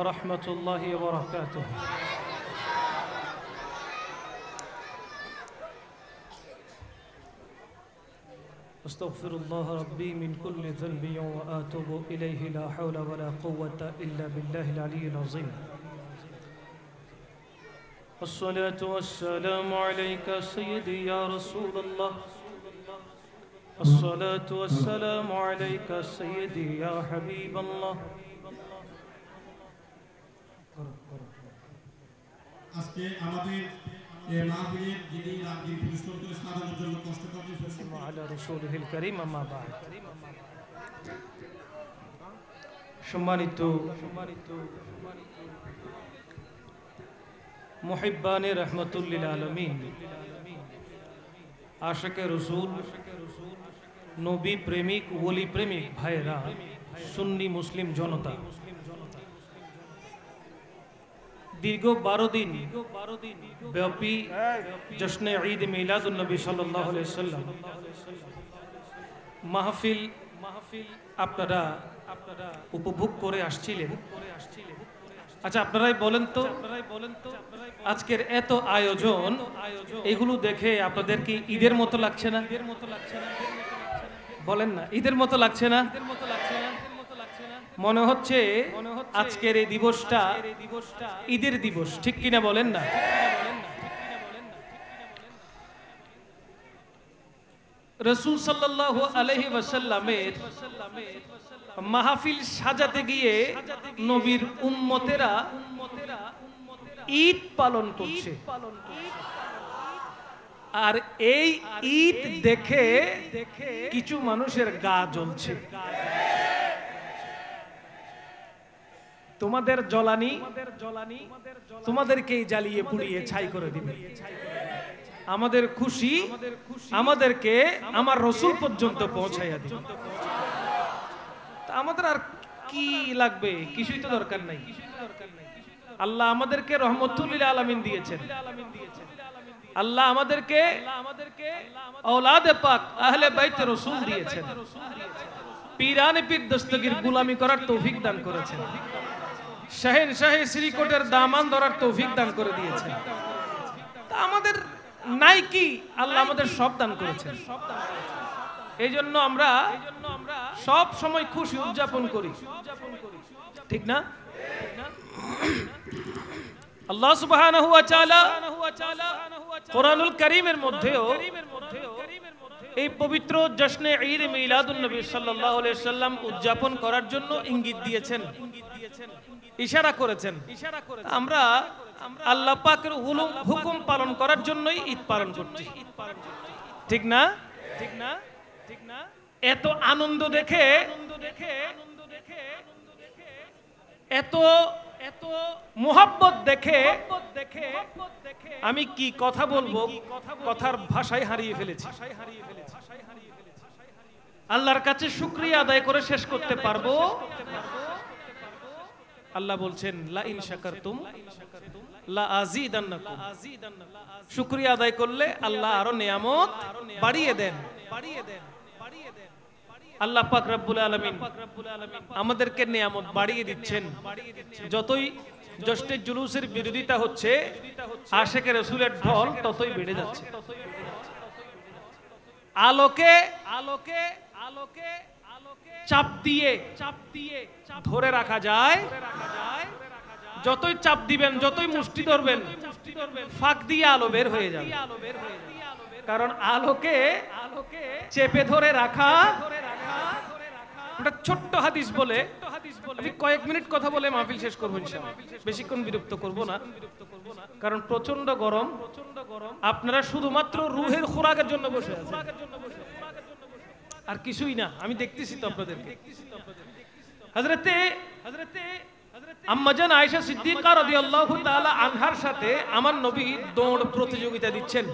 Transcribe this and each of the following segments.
ورحمة الله وبركاته. أستغفر الله ربي من كل ذنب وأتوب إليه لا حول ولا قوة إلا بالله العلي العظيم. الصلاة والسلام عليك سيدي يا رسول الله. الصلاة والسلام عليك سيدي يا حبيب الله. আজকে আমাদের এই মাহফিলের যিনি রাব্বি পুরস্কার সাজানোর জন্য কষ্ট করেছেন على رسوله الكريم أما بعد. সম্মানিত মুহিব্বানে রহমতুল লিল আলামিন, আশিকে রাসূল, নবী প্রেমিক, ওলি প্রেমিক ভাইরা, সুন্নি মুসলিম জনতা, দীর্ঘ 12 দিন ব্যাপী জশ্নে ঈদ মিলাদুন নবী সাল্লাল্লাহু আলাইহি ওয়াসাল্লাম মাহফিল আপনারা উপভোগ করে আসছিলেন। আচ্ছা, আপনারাই বলেন তো আজকের এত আয়োজন, এগুলো দেখে আপনাদের কি ঈদের মতো লাগছে না? বলেন না, ঈদের মতো লাগছে না? মনে হচ্ছে আজকের এই দিবসটা ঈদের দিবস, ঠিক কিনা বলেন না? রাসূল সাল্লাল্লাহু আলাইহি ওয়াসাল্লামের মাহফিল সাজাতে গিয়ে নবীর উম্মতেরা ঈদ পালন করছে, আর এই ঈদ দেখে কিছু মানুষের গা জ্বলছে। তোমাদের জ্বলানি তোমাদেরকেই জ্বালিয়ে পুড়িয়ে ছাই করে দিবে। আমাদের খুশি আমাদেরকে আমার রাসূল পর্যন্ত পৌঁছাইয়া দিবে। আমাদের আর কি লাগবে? কিছুই তো দরকার নাই। আল্লাহ আমাদেরকে রহমতুল লিল আলামিন দিয়েছেন। আল্লাহ আমাদেরকে আওলাদে পাক আহলে বাইতে রাসূল দিয়েছেন। পীরানে পীর দস্তগীর গোলামি করার তৌফিক দান করেছেন। শাহেনশাহে শ্রীকোটের দামান ধরার তৌফিক দান করে দিয়েছেন। তা আমাদের নাই কি? আল্লাহ আমাদের সব দান করেছেন। এই জন্য আমরা সব সময় খুশি উদযাপন করি, ঠিক না? আল্লাহ সুবহানাহু ওয়া তাআলা কোরআনুল কারীমের মধ্যেও এই পবিত্র জশ্নে ঈদ মিলাদুন নবী সাল্লাল্লাহু আলাইহি ওয়াসাল্লাম উদযাপন করার জন্য ইঙ্গিত দিয়েছেন, ইশারা করেছেন। আমরা আল্লাহ পাকের হুকুম পালন করার জন্যই ঈদ পালন করছি, ঠিক না? এত আনন্দ দেখে, এত মোহাব্বত দেখে আমি কি কথা বলবো, কথার ভাষায় হারিয়ে ফেলেছি। আল্লাহর কাছে শুকরিয়া আদায় করে শেষ করতে পারবো। আল্লাহ বলছেন লা ইন শাকারতুম লা আযীদান্নাকুম, শুকরিয়া আদায় করলে আল্লাহ আরো নিয়ামত বাড়িয়ে দেন। আল্লাহ পাক রব্বুল আলামিন আমাদেরকে নিয়ামত বাড়িয়ে দিচ্ছেন। যতই জশ্নে জুলুসের বিরোধিতা হচ্ছে, আশিকে রাসূলের ঢল ততই বেড়ে যাচ্ছে। আলোকে চাপ দিয়ে ধরে রাখা যায়, যতই চাপ দিবেন, যতই মুষ্টি ধরবেন, ফাঁক দিয়ে আলো বের হয়ে যাবে। কারণ আলোকে চেপে ধরে রাখা, ছোট্ট হাদিস বলে আমি কয়েক মিনিট কথা বলে মাহফিল শেষ করবো ইনশাআল্লাহ। বেশিক্ষণ বিরক্ত করব না, কারণ প্রচন্ড গরম। আপনারা শুধুমাত্র রূহের খোরাকের জন্য বসে আছেন, আর কিছুই না। আমি দেখতেছি তো আপনাদেরকে। হযরতে আম্মা জান আয়েশা সিদ্দিকা রাদিয়াল্লাহু তাআলা আনহার সাথে আমার নবী দৌড় প্রতিযোগিতা দিচ্ছেন।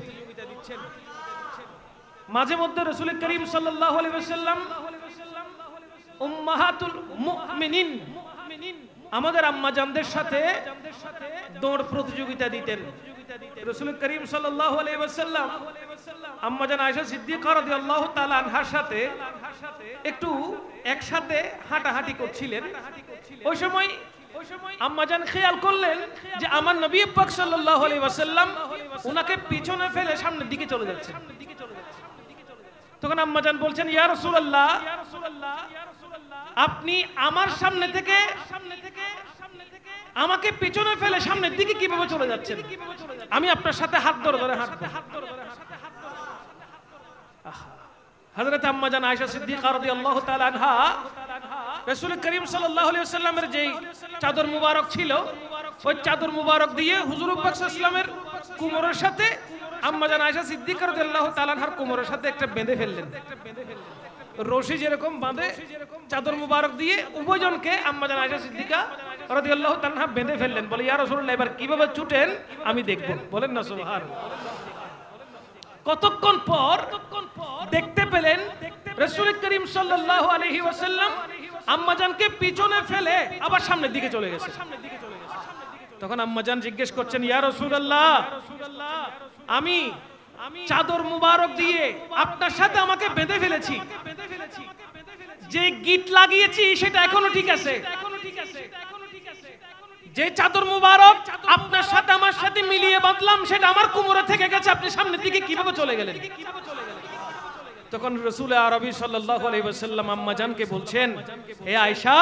মাঝে মধ্যে রাসূল করিম সাল্লাল্লাহু আলাইহি ওয়াসাল্লাম উম্মাহাতুল মুমিনিন আমাদের আম্মা জানদের সাথে দৌড় প্রতিযোগিতা দিতেন। রাসূল করিম সাল্লাল্লাহু আলাইহি ওয়াসাল্লাম আম্মা জান আয়েশা সিদ্দিকা রাদিয়াল্লাহু তাআলা আনহার সাথে একটু একসাথে হাঁটাহাঁটি করছিলেন। ওই সময় আম্মাজান খেয়াল করলেন যে আমার নবী পাক সাল্লাল্লাহু আলাইহি ওয়াসাল্লাম উনাকে পিছনে ফেলে সামনের দিকে চলে যাচ্ছে। তখন আম্মাজান বলছেন, ইয়া রাসূলুল্লাহ, আপনি আমার সামনে থেকে আমাকে পিছনে ফেলে সামনের দিকে কিভাবে চলে যাচ্ছেন? আমি আপনার সাথে হাত ধরে ধরে হাঁটবো। হযরত আম্মাজান আয়েশা সিদ্দিকা রাদিয়াল্লাহু তাআলা আনহা রাসূল করিম সাল্লাল্লাহু আলাইহি ওয়াসাল্লামের যেই চাদর মুবারক ছিল, ওই চাদর মুবারক দিয়ে হুজুর পাক সাল্লাল্লাহু আলাইহি ওয়াসাল্লামের কোমরের সাথে আম্মাজান আয়েশা সিদ্দিকা রাদিয়াল্লাহু তাআলা আনহার কোমরের সাথে একটা বেঁধে ফেললেন। রশি যেরকম বাঁধে চাদর মুবারক দিয়ে উভয়জনকে আম্মাজান আয়েশা সিদ্দিকা রাদিয়াল্লাহু তাআলা আনহা বেঁধে ফেললেন। বলে, ইয়া রাসূলুল্লাহ, এবার কিভাবে ছুটেন আমি দেখব। বলেন না সুবহানাল্লাহ। কতক্ষণ পর দেখতে পেলেন রাসূল করিম সাল্লাল্লাহু আলাইহি ওয়াসাল্লাম আম্মাজানকে পিছনে ফেলে আবার সামনের দিকে চলে গেছে। তখন আম্মাজান জিজ্ঞেস করছেন, ইয়া রাসূলুল্লাহ, আমি চাদর মুবারক দিয়ে আপনার সাথে আমাকে বেঁধে ফেলেছি, যে গিট লাগিয়েছি সেটা এখনো ঠিক আছে, যে চাদর মুবারক আপনার সাথে আমার সাথে মিলিয়ে বাঁধলাম সেটা আমার কোমরে থেকে গেছে, আপনি সামনের দিকে কিভাবে চলে গেলেন? তখন রাসূল আরবি সাল্লাল্লাহু আলাইহি ওয়াসাল্লাম আম্মাজানকে বলছেন, হে আয়েশা,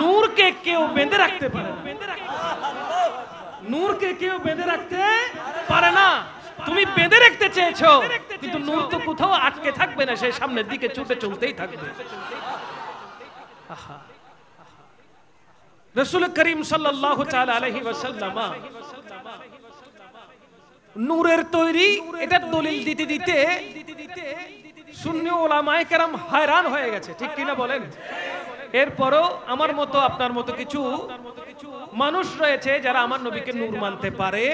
নূরকে কেউ বেঁধে রাখতে পারে না, নূরকে কেউ বেঁধে রাখতে পারে না। তুমি বেঁধে রাখতে চেয়েছো, কিন্তু নূর তো কোথাও আটকে থাকবে না, সে সামনের দিকে ছুটে চলতেই থাকবে। আহা, রাসূল করিম সাল্লাল্লাহু তাআলা আলাইহি ওয়াসাল্লাম নূরের তৈরি এটা দলিল দিতে দিতে সুন্নি উলামায়ে কেরাম hayran হয়ে গেছে, ঠিক কিনা বলেন? এরপরও আমার মতো আপনার মতো কিছু মানুষ রয়েছে যারা আমার নবীকে নূর মানতে পারে।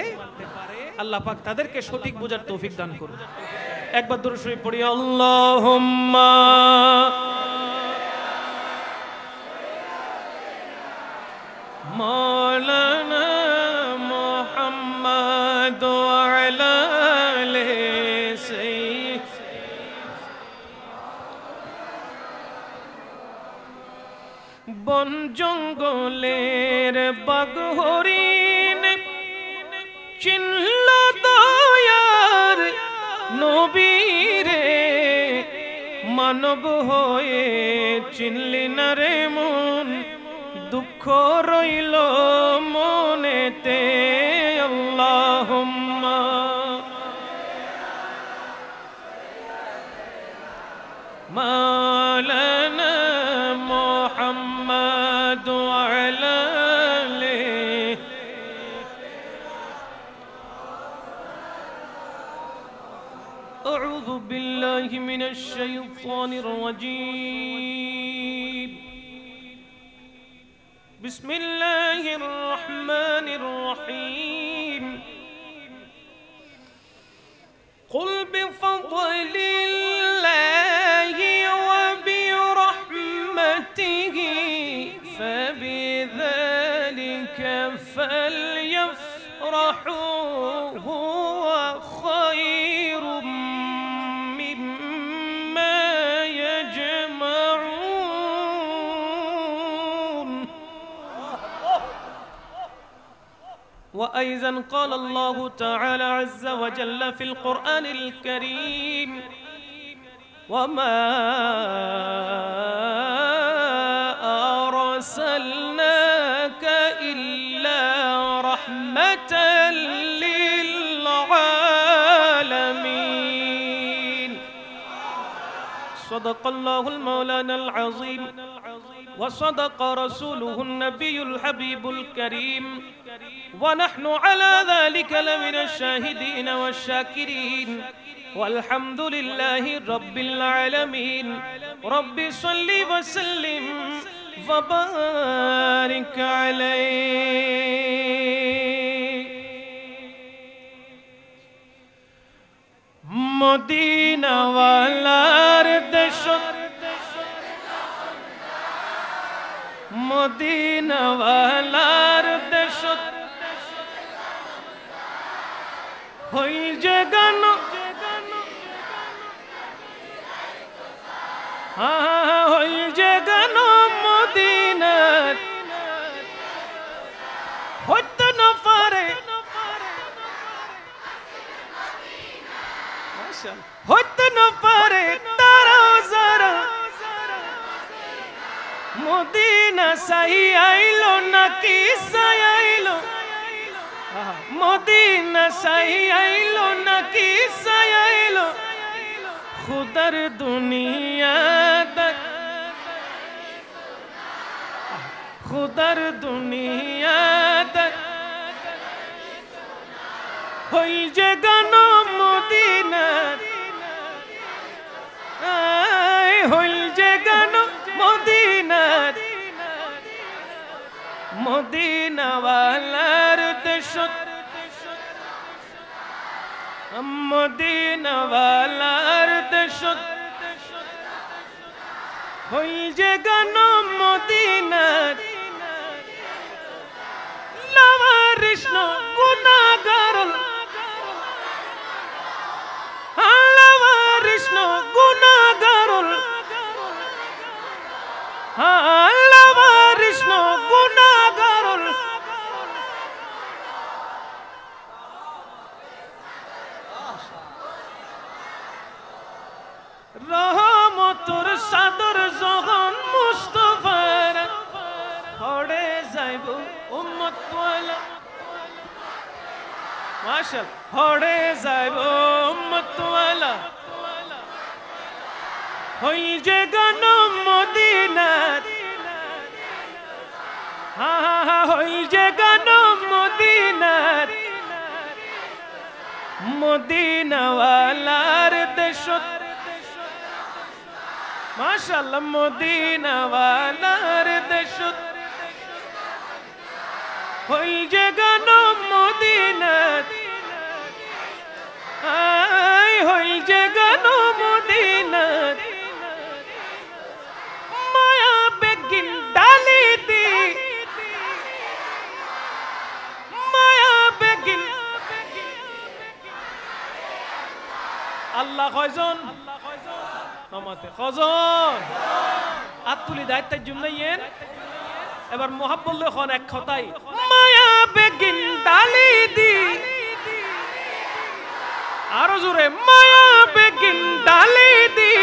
আল্লাহ পাক তাদেরকে সঠিক বোঝার তৌফিক দান করুন। একবার দরুদ শরীফ পড়ি, আল্লাহুম্মা মাওলানা মুহাম্মদ ওয়া আলা আলিহি বন জঙ্গলের বাঘ হরিণ চিনল দয়ার নবীরে, মানব হয়ে চিনলি না রে মন, দুঃখ রইল মনেতে। আল্লাহুম্মা মাওলানা মুহাম্মদ ওয়া আলা আলিহি। আউযু বিল্লাহি মিনাশ শাইতানির রাজীম। বিসমিল্লাহির রহমানির রহিম। কুল বিফাদলিল্লাহি ওয়া বিরহমাতিহি ফাবিযালিকা ফালইফরাহু হুয়া খায়রুম মিম্মা ইয়াজমাউন। وأيضا قال الله تعالى عز وجل في القرآن الكريم وما أرسلناك إلا رحمة للعالمين. صدق الله المولانا العظيم وصدق رسوله النبي الحبيب الكريم ونحن على ذلك لمن الشاهدين والشاكرين والحمد لله رب العالمين. رب صل وسلم وبارك عليه. مدينة والأرض মদিনা ওয়ালার দেশ হই যে গান, হই যে গান মদিনার না পারে তারাও যারা মদিনা সাই আইলো নাকি সাই আইলো মদিনা সাই আইলো নাকি সাই আইলো খুদার দুনিয়া তক খুদার দুনিয়া তক হই যে গান মদিনা হই যে গান মদিনা মদিনাওয়ালার দেশত মদিনাওয়ালার দেশত হই যে গান মদিনার লাওয়ারিস গুনাহগার লাওয়ারিস গুনাহগার লাওয়ারিস গুনাহগার রহমতুর সাদর যখন মুস্তাফার হড়ে যাইব উম্মত ওয়ালা মাশাআল্লাহ হড়ে যাইব উম্মত ওয়ালা হই যে গান মদিনার হই যে গান মদিনার মদিনাওয়ালার দেশত মাশাআল্লাহ মদিনাওয়ালার দেশত হই যে গান মদিনার হই যে গান মদিনার মায়া বেগিন ডালি দি মায়া বেগিন আল্লাহ কয়জন নমাতে কজন আতুলি দায়িত্ব জুমনাইয়েন এবার মোহাব্বত খন এক কথাই মায়া বেগিন ডালি দি আরো জোরে মায়া বেগিন ডালি দি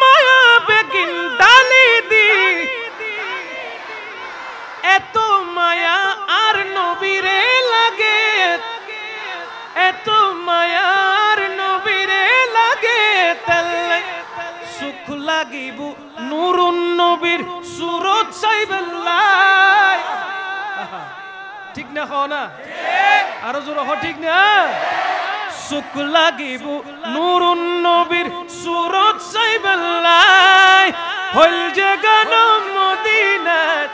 মায়া বেগিন ডালি দি এত মায়া আর নবীরে লাগে এত মায়া আর নবীরে লাগে তাল্লে সুখ লাগিব নূরুন নবীর সুরত সাইবাল্লাহ ঠিক না হো না আরো জোরে হো ঠিক না সুখ লাগিব নূরুন নবীর সুরত সাইবাল্লাহ হইল যে গান মদিনাত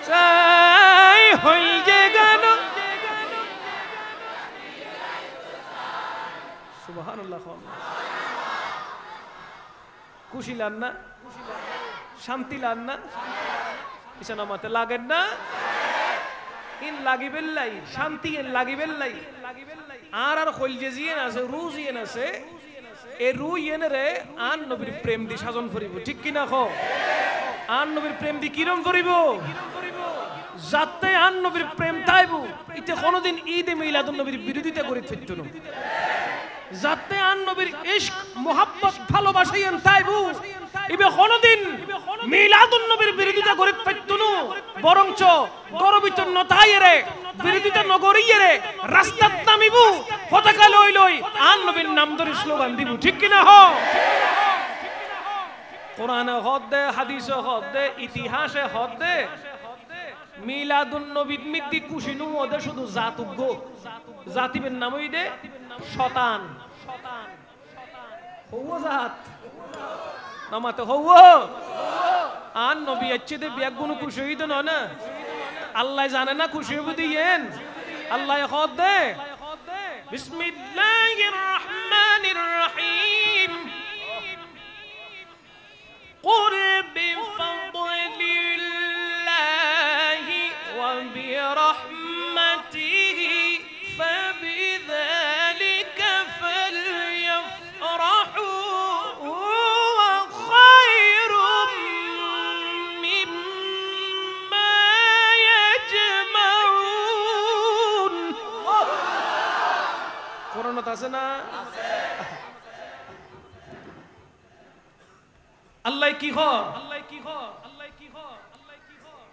চাই হইল যে গান সুবহানাল্লাহ খুশি লান না শান্তি লান না ইসানা মাতে লাগেন না ইন লাগিবেল্লাই শান্তি ইন লাগিবেল্লাই আর আর কইল যে জিয়েন আছে রু জিয়েন আছে এ রু ইয়েন রে আন নবীর প্রেম দি সাজন করিব ঠিক কি না কো আন নবীর প্রেম দি কিরম করিব যাতে আন নবীর প্রেম তাইবো ইতে কোনদিন ঈদে মিলাদুন নবীর বিরোধিতা করি ফিরতো না যাতে আন নবীর ইশক মোহাব্বত ভালোবাসাইন তাইবো ইবে কোনদিন মিলাদুন নবীর বিরোধিতা করি ফিরতো না বরংচ গর্বিত নতাইরে বিরোধিতা নগরিয়ে রাস্তাত নামিবো পতাকা লই লই আন নবীর নাম ধরে স্লোগান দিব ঠিক কি না হো কোরআনে হদ দে হাদিসে হদ দে ইতিহাসে হদ দে মিলাদুন নবীর মিদ্দি কুশিনু ওদের শুধু জাতুগ্য জাতিবের নামই দে শতান হওয়া জাত নামাতে হওয়া আন নবী আচ্ছে দে বিয়াগুন খুশি হইতো না আল্লাহ জানে না খুশি হইব দিয়েন আল্লাহ হদ দে বিসমিল্লাহির রহমানির রহিম قل بفضل وبرحمته فبذلك فليفرحوا هو خير مما يجمعون আলামত আছে না? আল্লাহ কি হয়?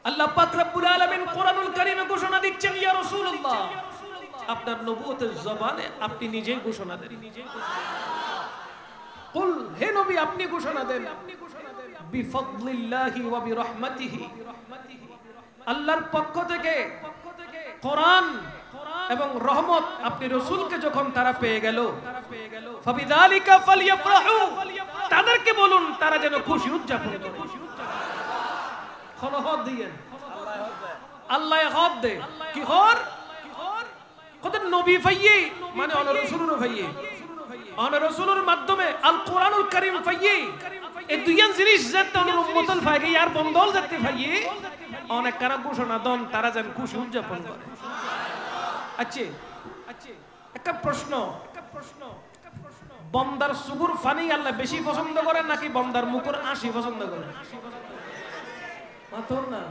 আল্লাহ পাক রব্বুল আলামিন কোরআনুল কারীমে ঘোষণা দিচ্ছেন, ইয়া রাসূলুল্লাহ, আপনার নবুয়তের জবানে আপনি নিজেই ঘোষণা দেন। কুল, হে নবী আপনি ঘোষণা দেন, বিফদলিল্লাহি ওয়া বিরহমাতিহি, আল্লাহর পক্ষ থেকে কোরআন এবং রহমত আপনি রাসূলকে যখন তারা পেয়ে গেল, ফাবিযালিকা ফালইফরাহু, তাদেরকে বলুন তারা যেন খুশি উদযাপন করে। খলহত দিয়েন, আল্লাহ হদ দে কি হর কত নবী ফাইয়ে, মানে অন রাসূলুর ফাইয়ে, অন রাসূলুর মাধ্যমে আল কোরআনুল কারীম ফাইয়ে, এই দুইয়ান জিনিস যেতে অন উম্মতুল ফাইয়ে আর বন্দল যেতে ফাইয়ে অনেক কারা ঘোষণা দন তারা যেন খুশি উদযাপন করে। আচ্ছা একটা প্রশ্ন, বন্দার সুগুর ফানি আল্লাহ বেশি পছন্দ করে নাকি বন্দার মুখের হাসি পছন্দ করে? মাথুর না,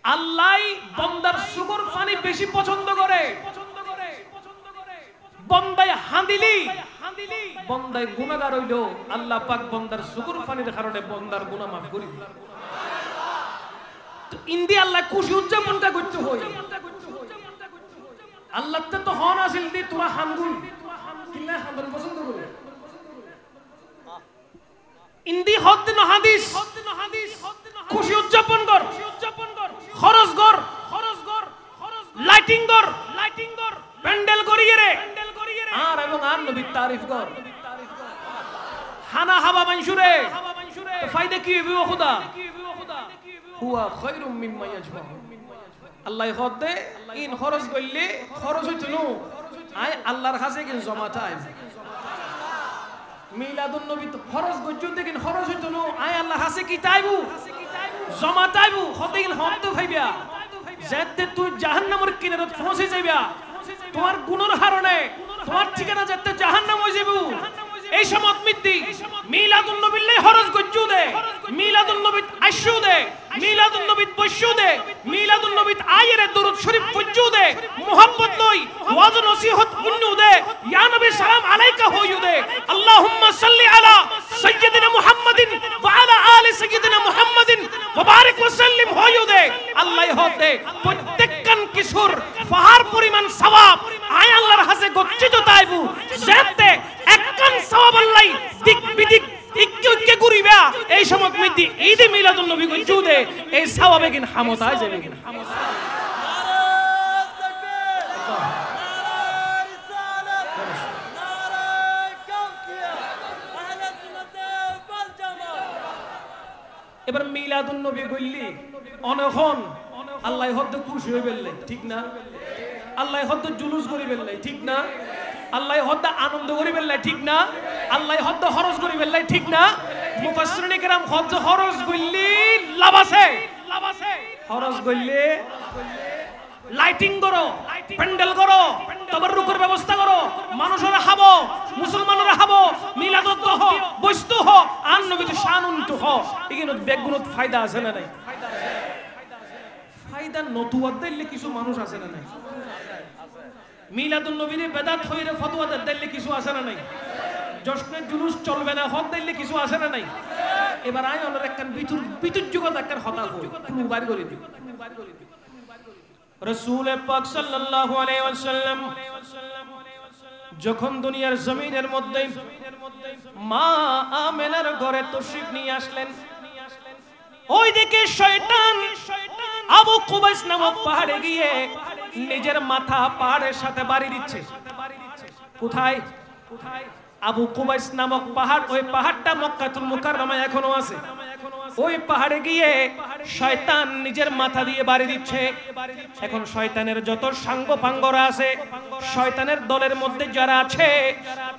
আল্লাহ বন্দার সুগুর ফানি বেশি পছন্দ করে। বন্দায় হাঁদিলি বন্দায় গুনাহগার হইল, আল্লাহ পাক বন্দার সুগুর ফানির কারণে বন্দার গুনাহ মাফ করি। তো ইন্দি আল্লাহ খুশি উদযাপনটা করতে হয়। আল্লাহ তো হন আসিল দি তোরা হামগুল কিল্লা হামদন পছন্দ করে ইন্দি হদ ন হাদিস খুশি উদযাপন কর, খরচ কর, লাইটিং কর, প্যান্ডেল করিয়ে রে আর এবং আর নবীর তারিফ কর, হানা হাবা মানসুরে তো ফায়দা কি হইবে খোদা? হুয়া খায়রুম মিম্মা ইয়াজমাউন। আল্লাহ হদ দে ইন খরচ করলে খরচ হইতো নো আই আল্লাহর কাছে কি জমা চাই। মিলাদুন নবী তো খরচ গজ্জুন দেখিন খরচ হইতো নো আই আল্লাহর কাছে কি চাইবো, জমা চাইবো। হদিন হদ ভাইবা যেতে তুই জাহান্নামের কিনারত পৌঁছে যাইবা, তোমার গুনার কারণে তোমার ঠিকানা যেতে জাহান্নাম হয়ে যাবো। এই সমত মিদ্দি মিলাদুন নবীর খরচ গজ্জু দে, মিলাদুন নবী আশু দে, মিলাদুন নবী বশু দে, মিলাদুন নবী আয়ের দরুদ শরীফ পড়জু দে, মোহাম্মদ লই ওয়াজ নসিহত উন্নু দে, ইয়া নবী সালাম আলাইকা হইউ দে। আল্লাহুম্মা সাল্লি আলা সাইয়্যিদিনা মুহাম্মাদিন ওয়া আলা আলি সাইয়্যিদিনা মুহাম্মাদিন ওয়া বারিক ওয়া সাল্লিম হইউ দে। আল্লাহ হদ দে প্রত্যেকখান কিশোর ফাহার পরিমাণ সওয়াব আয় আল্লাহর কাছে গচ্ছিত তাইবু, যেতে একখান সওয়াব আল্লাহ দিক বিদিক ইক্কে করিবা। এই সময় মিতি ঈদ মিলাদুন নবী গজ্জু দে, এই সওয়াবে কিন হামতা যাবে কিন হামতা। এবার মিলাদুন নবী গইলি অনখন আল্লাহ হদ খুশি হয়ে বেললে ঠিক না, আল্লাহ হদ জুলুস করি বেললে ঠিক না, আল্লাহ হদ আনন্দ করি বেললে ঠিক না, আল্লাহ হদ খরচ করি বেললে ঠিক না। মুফাসসিরিনে কেরাম হদ খরচ গইলি লাভ আছে, খরচ গইলে লাইটিং করো, প্যান্ডেল করো, তাবাররুকের ব্যবস্থা করো, মানুষরা খাবো, মুসলমানরা খাবো, মিলাদত হ, বস্তু হ, আন নবীর শানুন্ত হ। এখানে বেগুনত ফায়দা আছে না নাই? ফায়দা নতুয়াত দিলে কিছু মানুষ আছে না নাই? মিলাদুন নবীর বেদাত হইরে ফতোয়া দিলে কিছু আছে না নাই? জশ্নের জুলুস চলবে না হদ দিলে কিছু আছে না নাই? এবার আই অনর একখান বিতুর্যুগত একখান হতা কই কোনো বাড়ি করে দিই। রাসূল পাক সাল্লাল্লাহু আলাইহি ওয়াসাল্লাম যখন দুনিয়ার জমিনের মধ্যে মা আমেনার ঘরে তশরিফ নিয়ে আসলেন, ওই দিকে শয়তান আবু কুবাইস নামক পাহাড়ে গিয়ে নিজের মাথা পাহাড়ের সাথে বাড়ি দিচ্ছে। কোথায়? আবু কুবাইস নামক পাহাড়, ওই পাহাড়টা মক্কাতুল মুকাররমায় এখনো আছে। ওই পাহাড়ে গিয়ে শয়তান নিজের মাথা দিয়ে বাড়ি দিচ্ছে। এখন শয়তানের যত সাঙ্গ পাঙ্গরা আছে, শয়তানের দলের মধ্যে যারা আছে,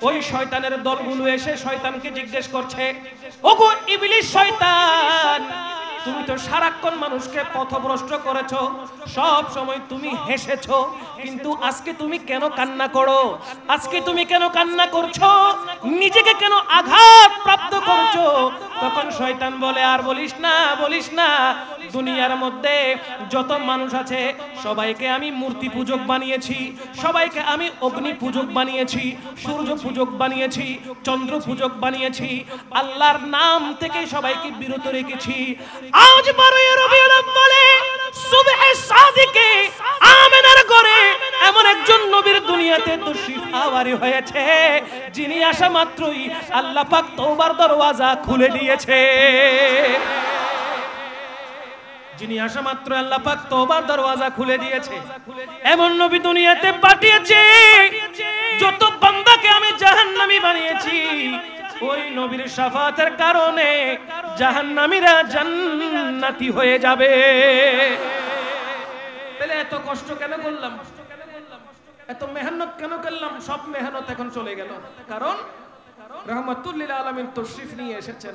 ওই শয়তানের দলগুলো এসে শয়তানকে জিজ্ঞেস করছে, ওগো ইবলিস শয়তান, তুমি তো সারাক্ষণ মানুষকে পথভ্রষ্ট করেছো, সব সময় তুমি হেসেছো, কিন্তু আজকে তুমি কেন কান্না করো? আজকে তুমি কেন কান্না করছো? নিজেকে কেন আঘাত প্রাপ্ত করছো? তখন শয়তান বলে, আর বলিস না, বলিস না, দুনিয়ার মধ্যে যত মানুষ আছে সবাইকে আমি মূর্তি পূজক বানিয়েছি, সবাইকে আমি অগ্নি পূজক বানিয়েছি, সূর্য পূজক বানিয়েছি, চন্দ্র পূজক বানিয়েছি, আল্লাহর নাম থেকে সবাইকে বিরত রেখেছি। আজ 12 রবিউল আউয়ালে সুবহে সাদিকে আমিনার ঘরে এমন একজন নবীর দুনিয়াতে তশরিফ আওয়ারি হয়েছে যিনি আসা মাত্রই আল্লাহ পাক তওবার দরওয়াজা খুলে দিয়েছে। যিনি আসা মাত্র আল্লাহ পাক তওবার দরওয়াজা খুলে দিয়েছে। এমন নবী দুনিয়াতে পাঠিয়েছে যত বান্দাকে আমি জাহান্নামী বানিয়েছি ওই নবীর শাফাতের কারণে জাহান্নামীরা জান্নাতি হয়ে যাবে। তাহলে এত কষ্ট কেন করলাম, এত মেহনত কেন করলাম? সব মেহনত এখন চলে গেল, কারণ রাহমাতুল লিল আলামিন তশরিফ নিয়ে এসেছেন।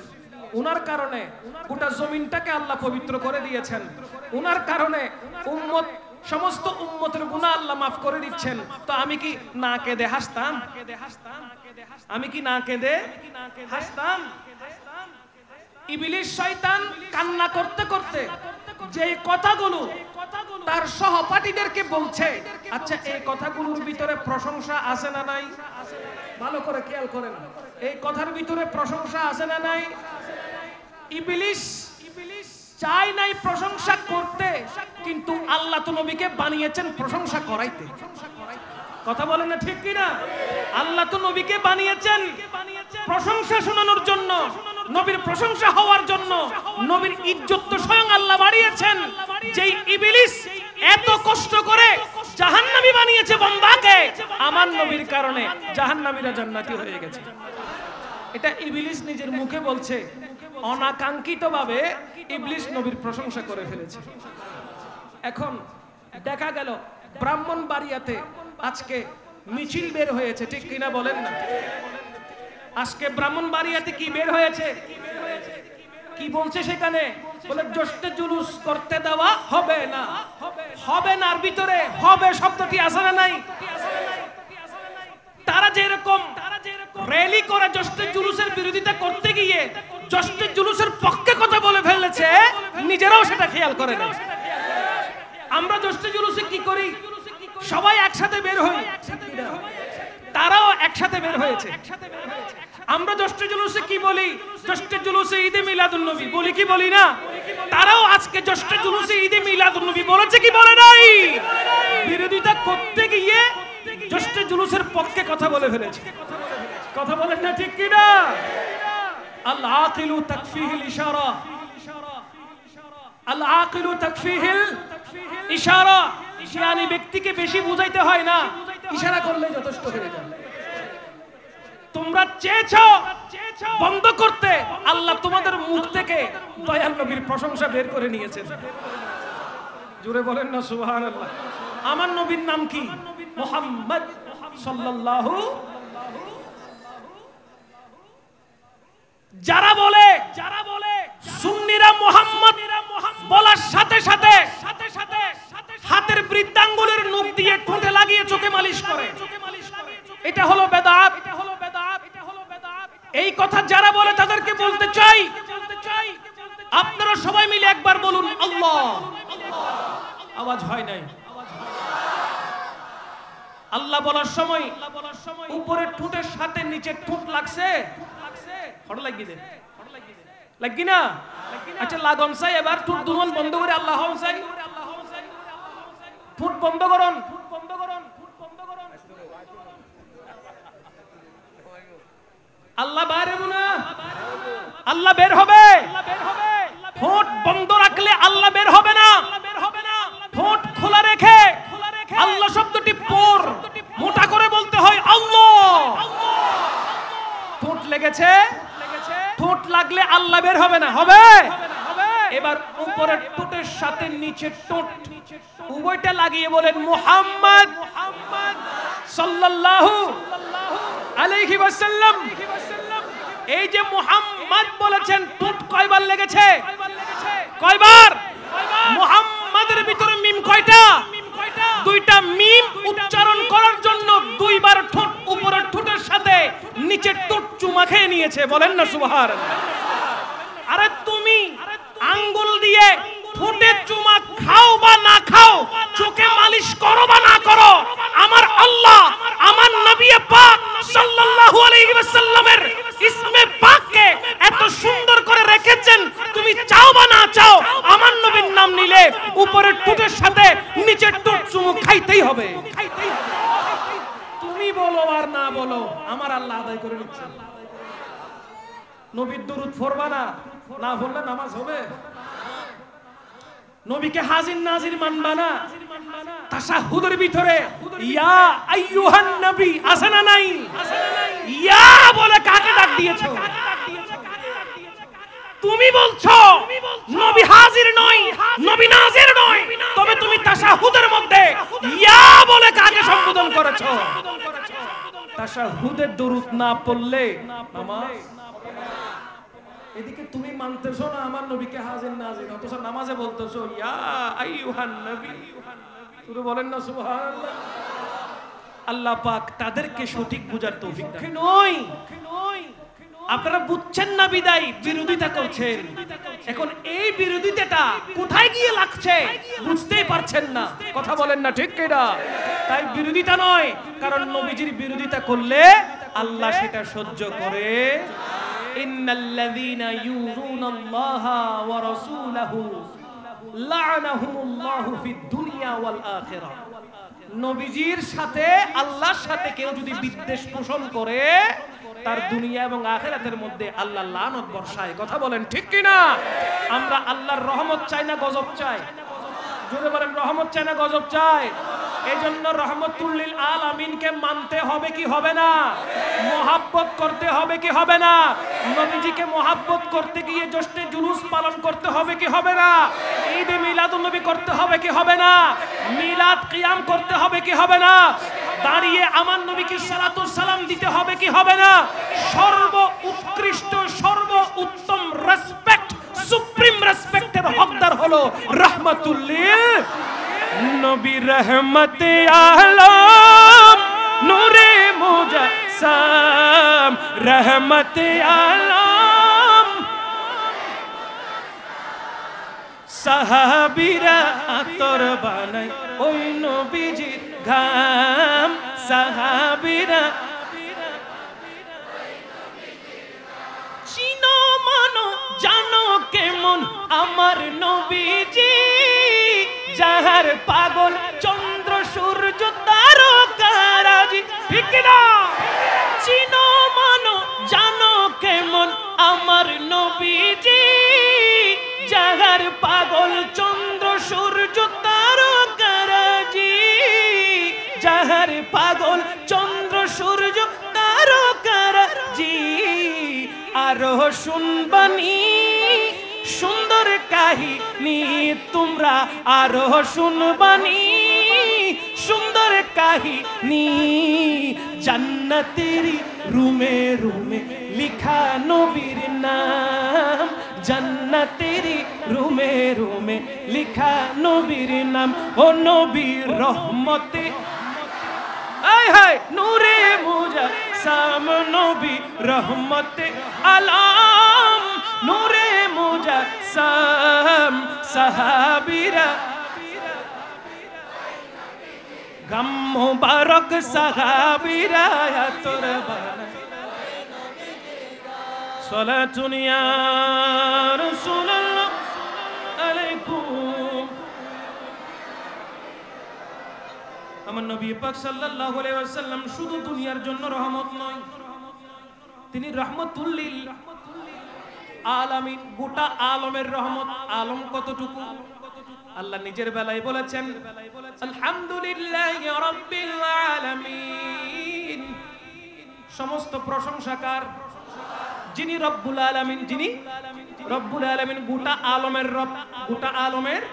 উনার কারণে গোটা জমিনটাকে আল্লাহ পবিত্র করে দিয়েছেন। উনার কারণে উম্মত, সমস্ত উম্মতের গুনাহ আল্লাহ মাফ করে দিচ্ছেন। তো আমি কি না কেঁদে হাসতাম? আমি কি না কেঁদে হাসতাম? ইবলিস শয়তান কান্না করতে করতে যে কথাগুলো তার সহপাঠীদেরকে বলছে, আচ্ছা এই কথাগুলোর ভিতরে প্রশংসা আছে না নাই? ভালো করে খেয়াল করেন, এই কথার ভিতরে প্রশংসা আছে না নাই? ইবলিস চাই নাই প্রশংসা করতে, কিন্তু আল্লাহ তো নবীকে বানিয়েছেন প্রশংসা করাইতে। কথা বলেন না ঠিক কিনা? আল্লাহ তো নবীকে বানিয়েছেন প্রশংসা শোনানোর জন্য, নবীর প্রশংসা হওয়ার জন্য। নবীর ইজ্জত তো স্বয়ং আল্লাহ বাড়িয়েছেন। যেই ইবলিস এত কষ্ট করে জাহান্নামী বানিয়েছে বান্দাকে, আমার নবীর কারণে জাহান্নামীরা জান্নাতি হয়ে গেছে। এটা ইবলিস নিজের মুখে বলছে, অনাকাঙ্ক্ষিতভাবে ইবলিস নবীর প্রশংসা করে ফেলেছে। এখন দেখা গেল ব্রাহ্মণবাড়িয়াতে আজকে মিছিল বের হয়েছে, ঠিক কিনা বলেন না? আজকে ব্রাহ্মণবাড়িয়াতে কি বের হয়েছে? কি বলছে সেখানে? বলে জোশে জুলুস করতে দেওয়া হবে না। হবে না, আর ভিতরে হবে শব্দটি আছে না নাই? তারা যেরকম র্যালি করে জোশে জুলুসের বিরোধিতা করতে গিয়ে জোশে জুলুসের পক্ষে কথা বলে ফেলেছে, নিজেরাও সেটা খেয়াল করে না। আমরা জোশে জুলুসে কি করি? সবাই একসাথে বের হই, তারাও একসাথে বের হয়েছে। আমরা জোশে জুলুসে কি বলি? জোশে জুলুসে ঈদে মিলাদুন নবী বলি কি বলি না? তারাও আজকে জোশে জুলুসে ঈদে মিলাদুন নবী বলেছে কি বলে নাই? বিরোধিতা করতে গিয়ে জোশে জুলুসের পক্ষে কথা বলে ফেলেছে। কথা বলেন না ঠিক কি না? আল আকিলু তাকফিহিল ইশারা, আল আকিলু তাকফিহিল ইশারা। জ্ঞানী ব্যক্তিকে বেশি বুঝাইতে হয় না, ইশারা করলে যথেষ্ট হয়ে যায়। তোমরা চেয়েছো বন্ধ করতে, আল্লাহ তোমাদের মুখ থেকে দয়াল নবীর প্রশংসা বের করে নিয়েছেন। জোরে বলেন না সুবহানাল্লাহ। আমার নবীর নাম কি? মুহাম্মদ সাল্লাল্লাহু। যারা বলে সুন্নিরা মুহাম্মদ বলার সাথে সাথে হাতের বৃদ্ধাঙ্গুলের নখ দিয়ে ঠোঁটে লাগিয়ে চোখে মালিশ করে, এটা হলো বেদাত। এই কথা যারা বলে তাদেরকে বলতে চাই, আপনারা সবাই মিলে একবার বলুন আল্লাহ। আওয়াজ হয় নাই। আল্লাহ বলার সময় উপরে ঠোঁটের সাথে নিচে ঠোঁট লাগছে, হড় লাগি দে, লাগি না? আচ্ছা লাগন চাই, এবার ঠোঁট দুমন বন্ধ করে আল্লাহ চাই। ঠোঁট বন্ধ করুন, আল্লাহ বাইরে না, আল্লাহ বের হবে। ঠোঁট বন্ধ রাখলে আল্লাহ বের হবে না। ঠোঁট খোলা রেখে আল্লাহ শব্দটি পর মোটা করে বলতে হয় আল্লাহ। ঠোঁট লেগেছে, ঠোঁট লাগলে আল্লাহ বের হবে না, হবে? এবার উপরের ঠোঁটের সাথে নিচের ঠোঁট উভয়টা লাগিয়ে বলেন মুহাম্মদ সাল্লাল্লাহু আলাইহি ওয়াসাল্লাম। এই যে মুহাম্মদ বলেছেন, ঠোঁট কয়বার লেগেছে? কয়বার? মুহাম্মাদের ভিতরে মিম কয়টা? দুইটা মিম উচ্চারণ করার জন্য দুইবার ঠোঁট উপরের ঠোঁটের সাথে নিচের ঠোঁট চুমা খেয়ে নিয়েছে। বলেন না সুবহানাল্লাহ। আরে তুমি আঙ্গুল দিয়ে ঠোঁট করো বা না করো, আমার আল্লাহ আমার নবী পাক সাল্লাল্লাহু আলাইহি ওয়াসাল্লামের ইসমে পাককে এত সুন্দর করে রেখেছেন, তুমি চাও বা না চাও আমার নবীর নাম নিলে উপরের টুটের সাথে নিচের টুট চুমু খাইতেই হবে। তুমি বলো আর না বলো, আমার আল্লাহ আদায় করে নিচ্ছেন। নবীর দরুদ পড়বা না, না পড়লে নামাজ হবে? নবীকে হাজির নাজির মানবা না? তাশাহুদের ভিতরে ইয়া আইয়ুহান নবী আছে না নাই? ইয়া বলে কাকে ডাক দিয়েছো? তুমি বলছো নবী হাজির নয়, নবী নাজির নয়, তবে তুমি তাশাহুদের মধ্যে ইয়া বলে কাকে সম্বোধন করেছো? তাশাহুদের দরুদ না পড়লে নামাজ। এদিকে তুমি মানতেছো না আমার নবীকে হাজির নাজির, অথচ নামাজে বলতেছো ইয়া আইয়ুহান নবী। শুরু বলেন না সুবহানাল্লাহ। আল্লাহ পাক তাদেরকে সঠিক বুঝার তৌফিক দান নয়। আপনারা বুঝছেন না বিদায় বিরোধিতা করছেন। এখন এই বিরোধিতাটা কোথায় গিয়ে লাগছে বুঝতেই পারছেন না। কথা বলেন না ঠিক কিনা? তাই বিরোধিতা নয়, কারণ নবীজির বিরোধিতা করলে আল্লাহ সেটা সহ্য করে। ইন্নাল্লাযীনা ইউযুনাল্লাহা ওয়া রাসূলাহু লা'নাহুমুল্লাহু ফিদ দুনিয়া ওয়াল আখিরাহ। নবীজির সাথে আল্লাহর সাথে কেউ যদি বিদ্বেষ পোষণ করে, তার দুনিয়া এবং আখিরাতের মধ্যে আল্লাহ লানত বর্ষায়। কথা বলেন ঠিক কি না? আমরা আল্লাহর রহমত চাই না গজব চাই? জোরে বলেন, রহমত চাই না গজব চাই? এজন্য রহমতুল লিল আলামিনকে মানতে হবে কি হবে না? মহব্বত করতে হবে কি হবে না? নবীজিকে মহব্বত করতে গিয়ে জশ্নে জুলুস পালন করতে হবে কি হবে না? ঈদে মিলাদুন নবী করতে হবে কি হবে না? মিলাদ কিয়াম করতে হবে কি হবে না? দাঁড়িয়ে আমার নবীকে সালাতুল সালাম দিতে হবে কি হবে না? সর্ব উৎকৃষ্ট সর্ব উত্তম রেসপেক্ট, সুপ্রিম রেসপেক্টের হকদার হলো রাহমাতুল লিল নবী, রহমতে আলম নূরে মুজাসসাম, রহমতে আলম। সাহাবীরা আতর বানায় ওই নবীজির ঘাম, সাহাবীরা চিনো মানো জানো কেমন আমার নবীজি, যাহার পাগল চন্দ্র সূর্য তারকারাজি। ঠিক না? চিনো মানো জানো কেমন আমার নবীজি, যাহার পাগল চন্দ্র সূর্য তারকারাজি, যাহার পাগল চন্দ্র সূর্য তারকারাজি। আরো শুনবানি সুন্দর কাহিনী তোমরা, আরো শুনবানি সুন্দর কাহিনী। জান্নাতের রুমে রুমে লিখা নবীর নাম, জান্নাতের রুমে রুমে লিখা নবীর নাম। ও নবীর রহমতে আয় হায় নূরে মুজাসসাম, নবী রহমতে আলম নূরে মুজাসসাম। সাহাবীরা গাম মুবারক, সাহাবীরা আতর বানায়। সালাতুন ইয়া রাসূলুল্লাহ আলাইকুম। আমার নবী পাক সাল্লাল্লাহু আলাইহি ওয়াসাল্লাম শুধু দুনিয়ার জন্য রহমত নয়, তিনি রাহমাতুল লিল আলামিন, গোটা আলমের রহমত। আলম কতটুকু? আল্লাহ নিজের বেলায় বলেছেন আলহামদুলিল্লাহি রাব্বিল আলামিন। সমস্ত প্রশংসা কার? যিনি রব্বুল আলামিন, যিনি রব্বুল আলামিন, গোটা আলমের রব, গোটা আলমের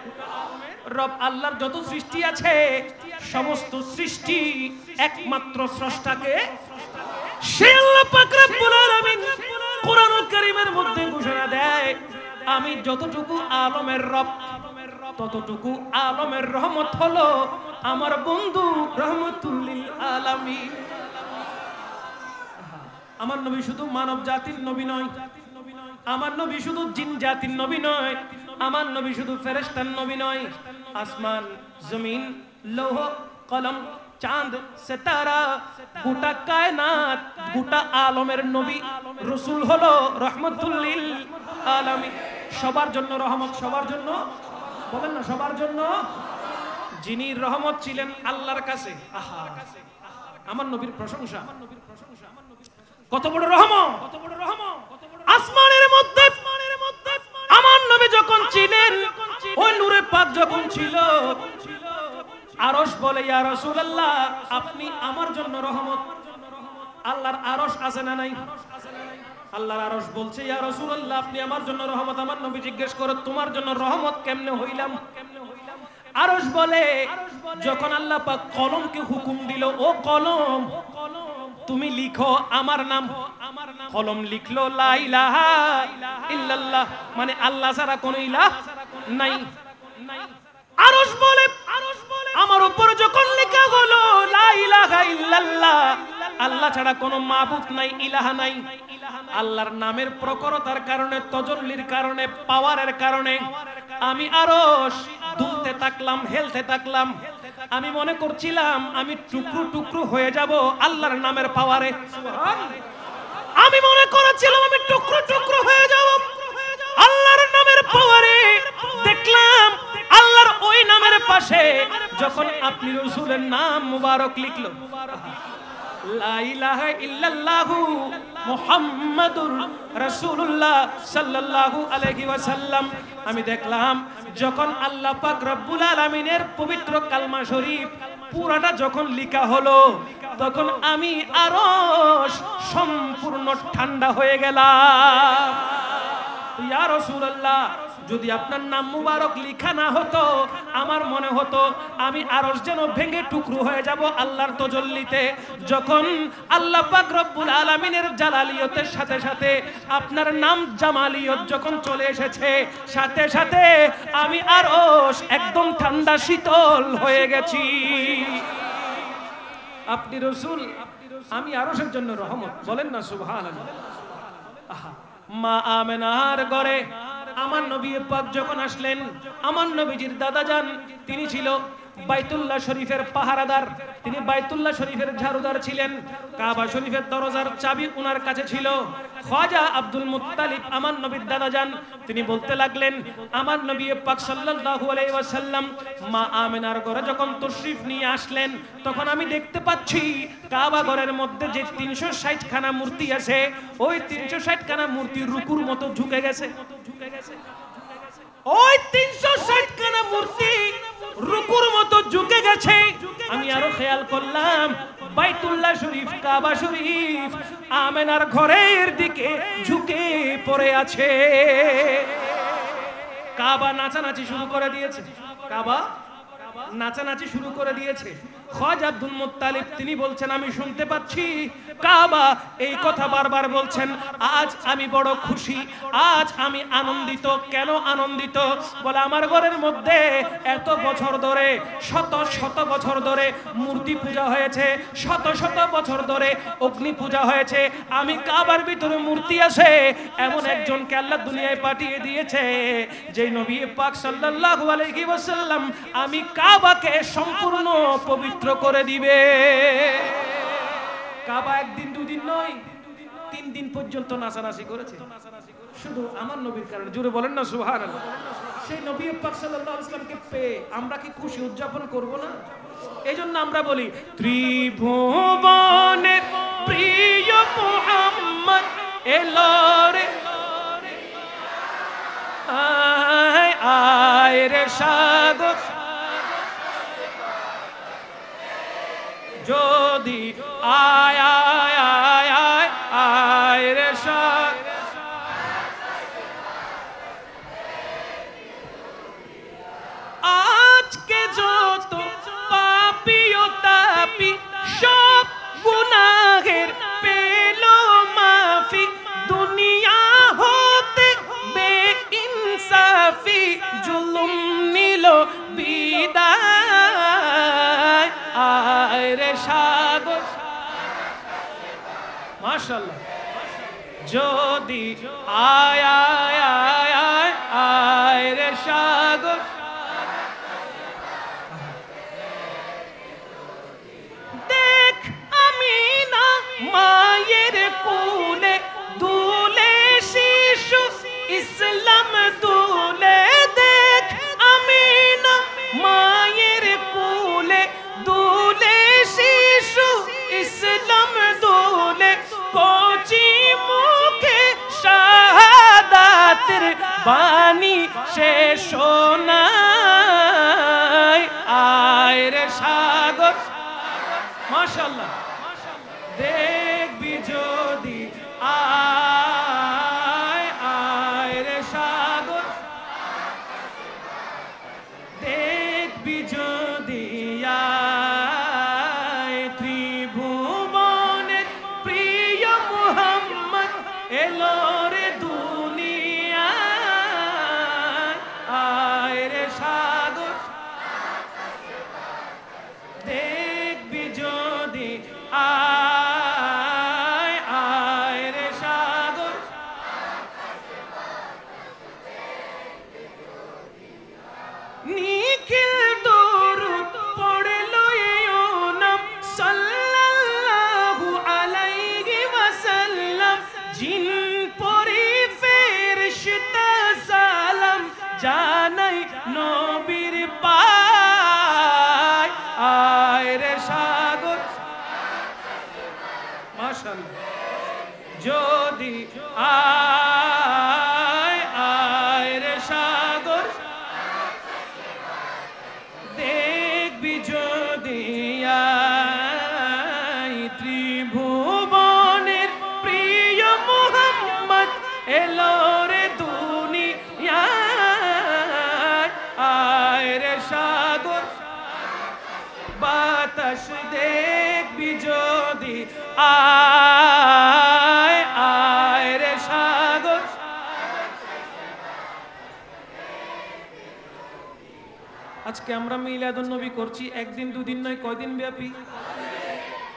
রব। আল্লাহর যত সৃষ্টি আছে সমস্ত সৃষ্টি একমাত্র স্রষ্টাকে সে আল্লাহ পাক রব্বুল আলামিন কোরআনুল কারীমের মধ্যে ঘোষণা দেয়, আমি যতটুকু আলমের রব ততটুকু আলমের রহমত হলো আমার বন্ধু রহমাতুল লিল আলামিন। আমার নবী শুধু মানব জাতির নবী নয়, আমার নবী শুধু জিন জাতির নবী নয়, আমার নবী শুধু ফেরেশতার নবী নয়। আসমান জমিন লৌহ কলম চাঁদ সিতারা গোটা কায়নাত গোটা আলমের নবী রাসূল হলো রাহমাতুল লিল আলামিন। সবার জন্য রহমত, সবার জন্য বলেন না, সবার জন্য। যিনি রহমত ছিলেন আল্লাহর কাছে, আহা আমার নবীর প্রশংসা, কত বড় রহমত, কত বড় রহমত। আসমানের মধ্যে আমার নবী যখন ছিলেন, ওই নূরে পাক যখন ছিল, আরশ বলে ইয়া রাসূলুল্লাহ আপনি আমার জন্য রহমত। আল্লাহর আরশ আছে না নাই? আল্লাহর আরশ বলছে ইয়া রাসূলুল্লাহ আপনি আমার জন্য রহমত। আমার নবী জিজ্ঞেস করে তোমার জন্য রহমত কেমনে হইলাম? আরশ বলে যখন আল্লাহ পাক কলমকে হুকুম দিল, ও কলম তুমি লিখো আমার নাম। কলম লিখলো লা ইলাহা ইল্লাল্লাহ, মানে আল্লাহ ছাড়া কোনো ইলাহ নাই। আরশ বলে আমার উপর যখন লেখা হলো লা ইলাহা ইল্লাল্লাহ, আল্লাহ ছাড়া কোনো মাবুদ নাই, ইলাহা নাই, আল্লাহর নামের প্রখরতার কারণে, তজল্লির কারণে, পাওয়ারের কারণে আমি আরশ দুলতে থাকলাম, হেলতে থাকলাম। আমি মনে করছিলাম আমি টুকরো টুকরো হয়ে যাব আল্লাহর নামের পাওয়ারে। আমি মনে করেছিলাম আমি টুকরো টুকরো হয়ে যাব আল্লাহর নামের পাওয়ারে। দেখলাম আল্লাহর ওই নামের পাশে যখন আপনি রাসূলের নাম মুবারক লিখলো লা ইলাহা ইল্লাল্লাহু মুহাম্মাদুর রাসূলুল্লাহ সাল্লাল্লাহু আলাইহি ওয়াসাল্লাম, আমি দেখলাম যখন আল্লাহ পাক রব্বুল আলামিনের পবিত্র কালমা শরীফ পুরাটা যখন লেখা হলো, তখন আমি আরশ সম্পূর্ণ ঠান্ডা হয়ে গেলাম। ইয়া রাসূলুল্লাহ যদি আপনার নাম মুবারক লেখা না হতো, আমার মনে হতো আমি আরশ যেন ভেঙে টুকরো হয়ে যাব আল্লাহর তাজাল্লিতে। যখন আল্লাহ পাক রব্বুল আলামিনের জালালিয়তের সাথে সাথে আপনার নাম জামালিয়ত যখন চলে এসেছে, সাথে সাথে আমি আরশ একদম ঠান্ডা শীতল হয়ে গেছি। আপনি রাসূল, আমি আরশের জন্য রহমত, বলেন না সুবহানাল্লাহ। আহা, মা আমেনার ঘরে আমার নবী পাক যখন আসলেন, আমার নবীজির দাদা যান তিনি ছিল বাইতুল্লাহ শরীফের পাহারাদার, তিনি বাইতুল্লাহ শরীফের ঝাড়ুদার ছিলেন। কাবা শরীফের দরজার চাবি ওনার কাছে ছিল। খাজা আব্দুল মুত্তালিব আমার নবীর দাদা যান, তিনি বলতে লাগলেন আমার নবী পাক সাল্লাল্লাহু আলাইহি ওয়াসাল্লাম মা আমেনার ঘরে যখন তশরিফ নিয়ে আসলেন, তখন আমি দেখতে পাচ্ছি কাবা ঘরের মধ্যে যে 360 খানা মূর্তি আছে, ওই 360 খানা মূর্তি রুকুর মতো ঝুঁকে গেছে। ওই 360 খানা মূর্তি রুকুর মতো ঝুঁকে গেছে। আমি আরো খেয়াল করলাম বাইতুল্লাহ শরীফ, কাবা শরীফ আমেনার ঘরের দিকে ঝুঁকে পড়ে আছে। কাবা নাচানাচি শুরু করে দিয়েছে, কাবা নাচানাচি শুরু করে দিয়েছে। খাজা আব্দুল মুত্তালিব তিনি বলছেন আমি শুনতে পাচ্ছি কাবা এই কথা বারবার বলছেন। আজ আমি বড় খুশি, আজ আমি আনন্দিত। কেন আনন্দিত? বলে আমার ঘরের মধ্যে এত বছর ধরে, শত শত বছর ধরে মূর্তি পূজা হয়েছে, শত শত বছর ধরে অগ্নি পূজা হয়েছে। আমি কাবার ভিতরে মূর্তি আছে এমন একজনকে আল্লাহ দুনিয়ায় পাঠিয়ে দিয়েছে, যে নবী পাক সাল্লাল্লাহু আলাইহি ওয়াসাল্লাম আমি কাবাকে সম্পূর্ণ পবিত্র করে দিবে। কাবা একদিন দুদিন নয়, 3 দিন পর্যন্ত নাচানাচি করেছে, শুধু আমার নবীর কারণে। জোরে বলেন না সুবহানাল্লাহ। সেই নবী পাক সাল্লাল্লাহু আলাইহি ওয়াসাল্লামকে পেয়ে আমরা কি খুশি উদযাপন করব না? এইজন্য আমরা বলি ত্রিভুবনের প্রিয় মুহাম্মদ এলো রে, আয় আয় রে সাগর যদি আয় আয় আয় আয় আয় রে সাগর। আজকে যত পাপী ও তাপী সব গুনাহের পেল মাফি, দুনিয়া হতে বেইনসাফি জুলুম নিল বিদায়, আয় রে সাগর। মাশাআল্লাহ। যদি আয় আয় আয় আয় আয় রে সাগর। বাণী শেষ নাই আয় রে সাগর মাশাআল্লাহ দেখবি যদি আয় আয় রে সাগর দেখবি যদি আয় ত্রিভুবনের প্রিয় মুহাম্মদ এলো রে দুনিয়ায় আয় রে সাগর দেখবি যদি আয় আয় রে সাগর নিখিল দরুদ পড়লো ও নাম সাল্লাল্লাহু আলাইহি ওয়াসাল্লাম জিন পরি ফেরেশতা সালাম জানাই নবীর পায় আয় রে সাগর মাশাআল্লাহ যদি আয় আয় রে সাগর দেখবি যদি আয় ত্রিভুবনের প্রিয় মুহাম্মদ এলো রে দুনিয়ায় আয় রে সাগর বাতাস দেখবি যদি আয় আয় রে সাগর আজকে আমরা মিলাদুন নবী করছি একদিন দুদিন নয় কয়দিন ব্যাপী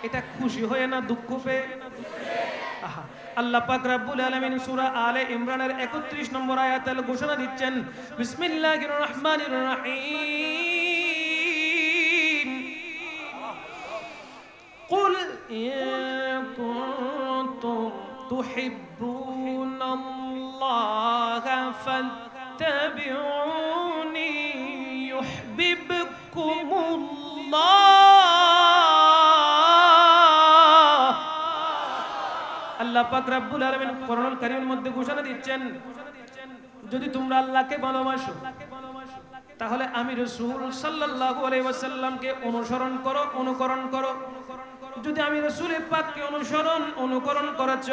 এটা খুশি হয়ে না দুঃখ পেয়ে আহা আল্লাহ পাক রব্বুল আলামিন সূরা আলে ইমরানের 31 নম্বর আয়াতে ঘোষণা দিচ্ছেন বিসমিল্লাহির রহমানির রহিম কুল ইন কুনতুম তুহিব্বুনাল্লাহা ফাত্তাবিউনি ইউহিব্বুকুমুল্লাহ আল্লাহ পাক রব্বুল আলামিন কোরআনুল কারীমের মধ্যে ঘোষণা দিচ্ছেন যদি তোমরা আল্লাহকে ভালোবাসো তাহলে আমি রাসূল সাল্লাল্লাহু আলাইহি ওয়াসাল্লামকে অনুকরণ করো যদি আমি রাসূলের পাককে অনুকরণ করেছ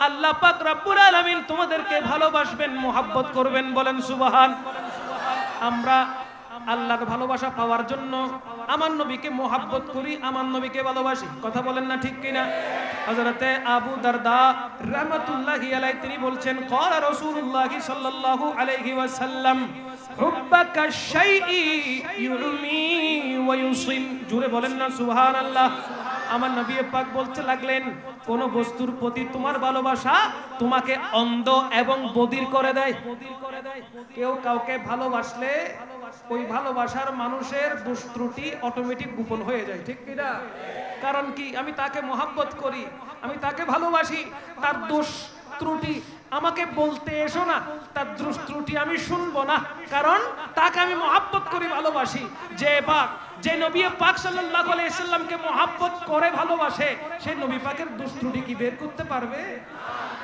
আল্লাহ পাক রব্বুল আলামিন তোমাদেরকে ভালোবাসবেন মুহাব্বত করবেন বলেন সুবহান আমরা আল্লাহর ভালোবাসা পাওয়ার জন্য আমার নবীকে মুহাব্বত করি আমার নবীকে ভালোবাসি কথা বলেন না ঠিক কিনা হযরতে আবু দারদা রাহমাতুল্লাহি আলাইহি তিনি বলছেন ক্বালা রাসূলুল্লাহ সাল্লাল্লাহু আলাইহি ওয়াসাল্লাম হুব্বাকা শাইই ইউমি ওয়া ইউসিম জোরে বলেন না সুবহানাল্লাহ আমার নবী পাক বলতে লাগলেন কোন বস্তুর প্রতি তোমার ভালোবাসা তোমাকে অন্ধ এবং বধির করে দেয় কেউ কাউকে ভালোবাসলে ওই ভালোবাসার মানুষের দোষ ত্রুটি অটোমেটিক গোপন হয়ে যায় ঠিক কি না কারণ কি আমি তাকে মহব্বত করি আমি তাকে ভালোবাসি তার দোষ ত্রুটি আমাকে বলতে এসো না তার দোষ ত্রুটি আমি শুনবো না কারণ তাকে আমি মহব্বত করি ভালোবাসি যে নবী পাক সাল্লাল্লাহু আলাইহি সাল্লামকে মহব্বত করে ভালোবাসে সেই নবী পাকের দোষ ত্রুটি কি বের করতে পারবে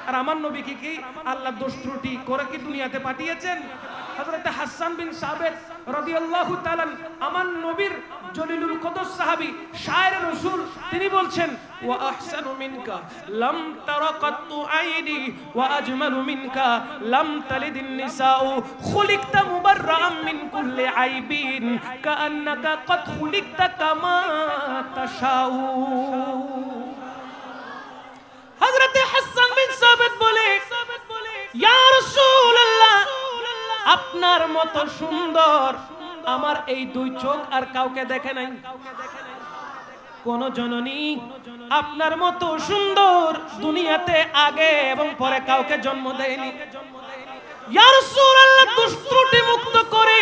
আর আমার নবী কি আল্লাহ দোষ ত্রুটি করে কি দুনিয়াতে পাঠিয়েছেন হযরত হাসান বিন সাবিত রাদিয়াল্লাহু তাআলা আমার নবীর জলিলুল কদর সাহাবী শায়ের রাসূল তিনি বলছেন ওয়া আহসানু মিনকা লাম তারাকাতু আইনি ওয়া আজমালু মিনকা লাম তালিদিন নিসাউ খুলিকতা মুবাররাম মিন কুল্লি আইবিন কাআন্নাকা কদ খুলিকতা কামা তাশাউ হযরত হাসান বিন সাবিত বলে ইয়া রাসূলুল্লাহ আপনার মতো সুন্দর আমার এই দুই চোখ আর কাউকে দেখে নাই কোন জননী আপনার মতো সুন্দর দুনিয়াতে আগে এবং পরে কাউকে জন্ম দেয়নি ইয়া রাসূলুল্লাহ দোষ ত্রুটি মুক্ত করে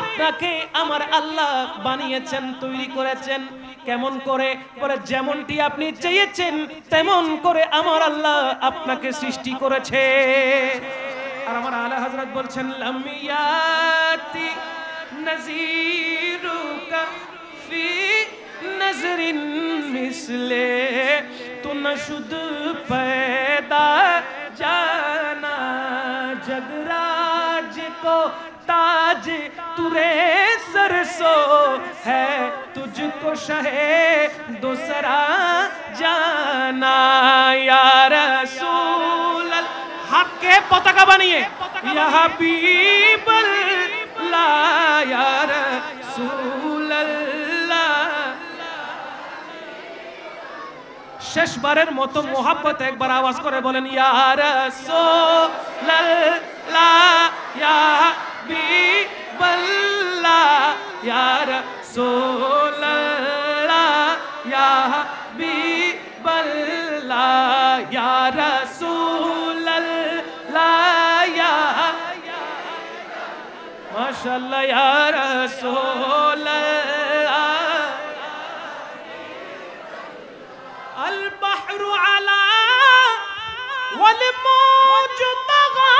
আপনাকে আমার আল্লাহ বানিয়েছেন তৈরি করেছেন কেমন করে পরে যেমনটি আপনি চেয়েছেন তেমন করে আমার আল্লাহ আপনাকে সৃষ্টি করেছে আর আমার আলা হযরত বলছেন লামিয়াতি নজিরুকা ফি নজরিন মিসলে তু নশুদ पैदा জানা জগর ताज तुरे सरसो है तुझको शहे दूसरा जाना या रसूल हक के पताका बनिए या हबीब अल्लाह या रसूल अल्लाह शेषबारेर मतो मोहब्बत एक बार आवाज करे बोलेन या रसूल अल्लाह या हबीब अल्लाह या रसूल अल्लाह या हबीब अल्लाह या रसूल अल्लाह या माशाअल्लाह या रसूल अल बहरु अला वल मौज तगा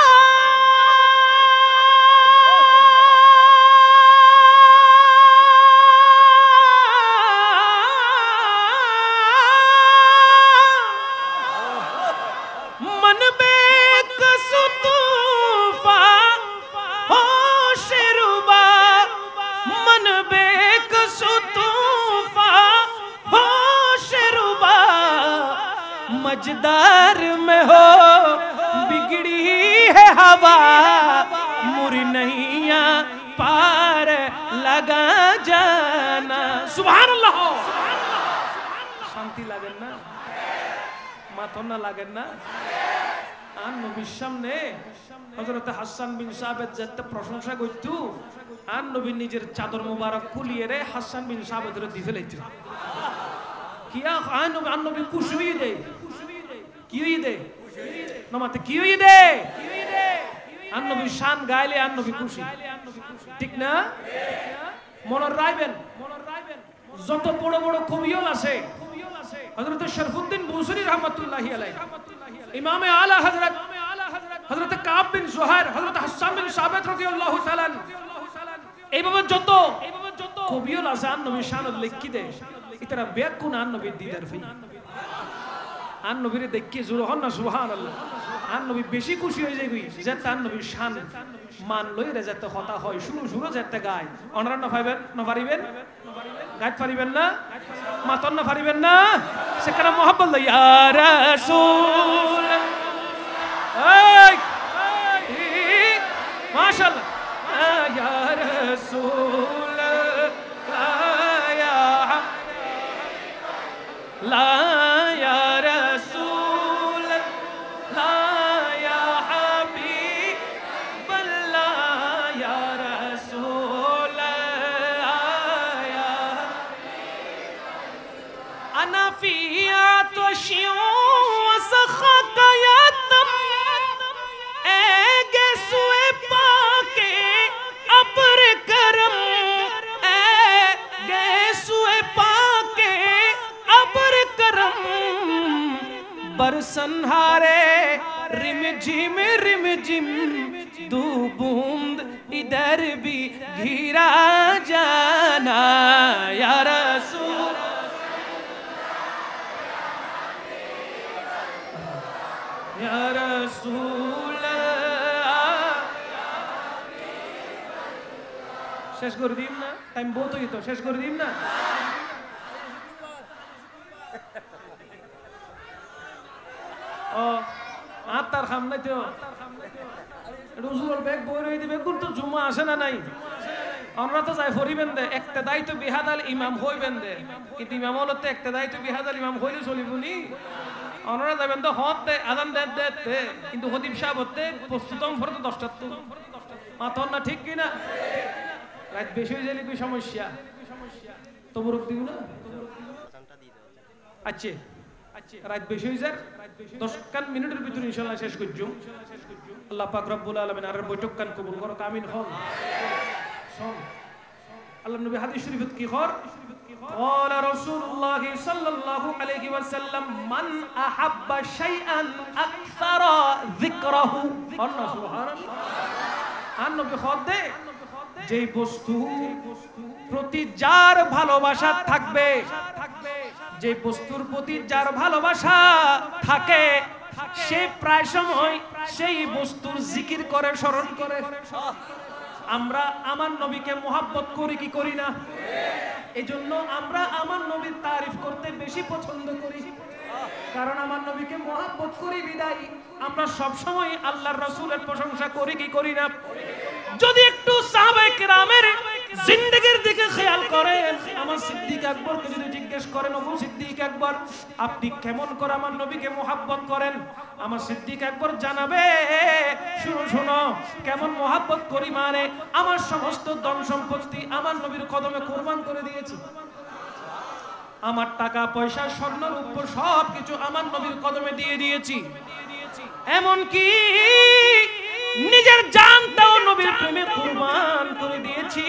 मजदार में हो बिगड़ी है हवा मुरी नैया पार लगा जाना सुभान अल्लाह शांति लागेन ना माथना लागेन ना आन नबीर सामने हजरत हासान बिन साबित যেতে প্রশংসা করতো आन नबी নিজের চাদর মোবারক খুলিয়ে রে হাসান বিন সাবিতের দিয়ে ফেলাইতো কিয়া आन नबी খুশি হয়ে দেয় কি হই দে নমাতে কি হই দে আন নবী শান গাইলে আন নবী খুশি ঠিক না মনর রাইবেন যত বড় বড় কবিয়ল আছে হযরত শরফুদ্দিন বুসরি রাহমাতুল্লাহি আলাইহি ইমামে আলা হযরত কাব বিন জুহার হযরত হাসান বিন সাবিত রাদিয়াল্লাহু তাআলা এইভাবে যত কবিয়ল আছে আন নবী শান লিখি দে ইতরা বেকুন আন নবী দিদার ফি आन नबीरे देखिए जुरो हन ना सुभान अल्लाह आन नबी बेशी खुशी হয়ে যাবে যেতে आन নবীর শান মান লইরে যেতে কথা হয় শুরু শুরু যেতে গায় অনরা না পাইবেন না পারিবেন গাইতে পারিবেন না মাতন না পারিবেন না সেখানে মোহাব্বত লই ইয়া রাসূল এই মাশাআল্লাহ ইয়া রাসূল লা बरसनहारे रिम झिम दो बूंद इधर भी घिरा जाना या रसूल या रसूल शेष कर दिम ना टाइम बहुत हुई तो शेष कर दिम ना আত্মার খাম নাই তো রুজুর ব্যাগ বই রই দিবে কিন্তু জুমা আসে না নাই আমরা তো যাই ফরিবেন দে একটা দায়িত্ব বিহাদাল ইমাম হইবেন দে কিন্তু ইমাম হলতে একটা দায়িত্ব বিহাদাল ইমাম হইলে চলিবনি আমরা যাবেন তো হত দে আজান দে কিন্তু খতিব সাহেব হতে প্রস্তুতম ফরতে 10টা তো মাতন না ঠিক কি না রাত বেশি হয়ে গেলে কি সমস্যা তবরক দিব না আচ্ছা রাত বেশি হয়ে যায় 10 মিনিটের ভিতরে ইনশাআল্লাহ শেষ করজুম আল্লাহ পাক রব্বুল আলামিন আর বৈঠক কান কবুল করো আমিন হন শুন আল্লাহ নবী হাদিস শরীফত কি কর قال رسول الله صلى الله عليه وسلم من احب شيئا اكثر ذكره الله سبحان الله আর নবী খোদে যেই বস্তু প্রতি যার ভালোবাসা থাকবে যে বস্তুর প্রতি যার ভালোবাসা থাকে সে প্রায় সময় সেই বস্তুর জিকির করে স্মরণ করে আমরা আমার নবীকে মুহাব্বত করি কি করি না? এজন্য আমরা আমার নবীর তারিফ করতে বেশি পছন্দ করি, কারণ আমার নবীকে মুহাব্বত করি বিদায় আমরা সব সময় আল্লাহর রাসূলের প্রশংসা করি কি করি না? যদি একটু সাহাবায়ে কেরামের জিন্দেগির দিকে খেয়াল করেন, আমার সিদ্দিক আকবরকে যদি জিজ্ঞেস করেন, ওগো সিদ্দিক আকবর আপনি কেমন করে আমার নবীকে মুহাব্বত করেন, আমার সিদ্দিক আকবর জানাবে, শুনো শুনো কেমন মুহাব্বত করি, মানে আমার সমস্ত ধন সম্পত্তি আমার নবীর কদমে কুরবান করে দিয়েছি, আমার টাকা পয়সা স্বর্ণ রূপ সব কিছু আমার নবীর কদমে দিয়ে দিয়েছি, এমনকি নিজের জানটাও নবীর প্রেমে কুরবান করে দিয়েছি।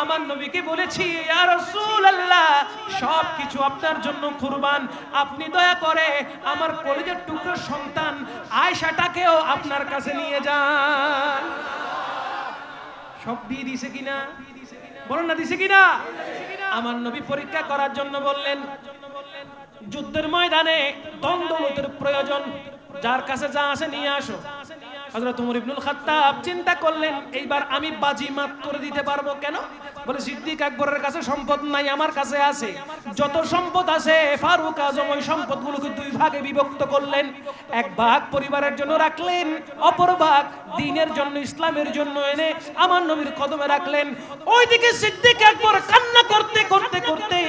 আমার নবীকে বলেছি, ইয়া রাসূলুল্লাহ সবকিছু আপনার জন্য কুরবান, আপনি দয়া করে আমার কলিজার টুকরো সন্তান আয়েশাটাকেও আপনার কাছে নিয়ে যান। সব দিয়ে দিয়েছে কিনা বলেন না, দিয়েছে কিনা? আমার নবী পরীক্ষা করার জন্য বললেন, যুদ্ধের ময়দানে দ্বন্দ্বের প্রয়োজন, যার কাছে যা আছে নিয়ে আসো। হযরত ওমর ইবনুল খাত্তাব চিন্তা করলেন, এইবার আমি বাজিমাত করে দিতে পারবো কেন? বলে সিদ্দিক আকবরের কাছে সম্পদ নাই, আমার কাছে আছে, যত সম্পদ আছে ফারুক আজম ওই সম্পদগুলোকে দুই ভাগে বিভক্ত করলেন, এক ভাগ পরিবারের জন্য রাখলেন, অপর ভাগ দ্বীনের জন্য ইসলামের জন্য এনে আমার নবীর কদমে রাখলেন। ওইদিকে সিদ্দিক আকবর কান্না করতে করতে করতে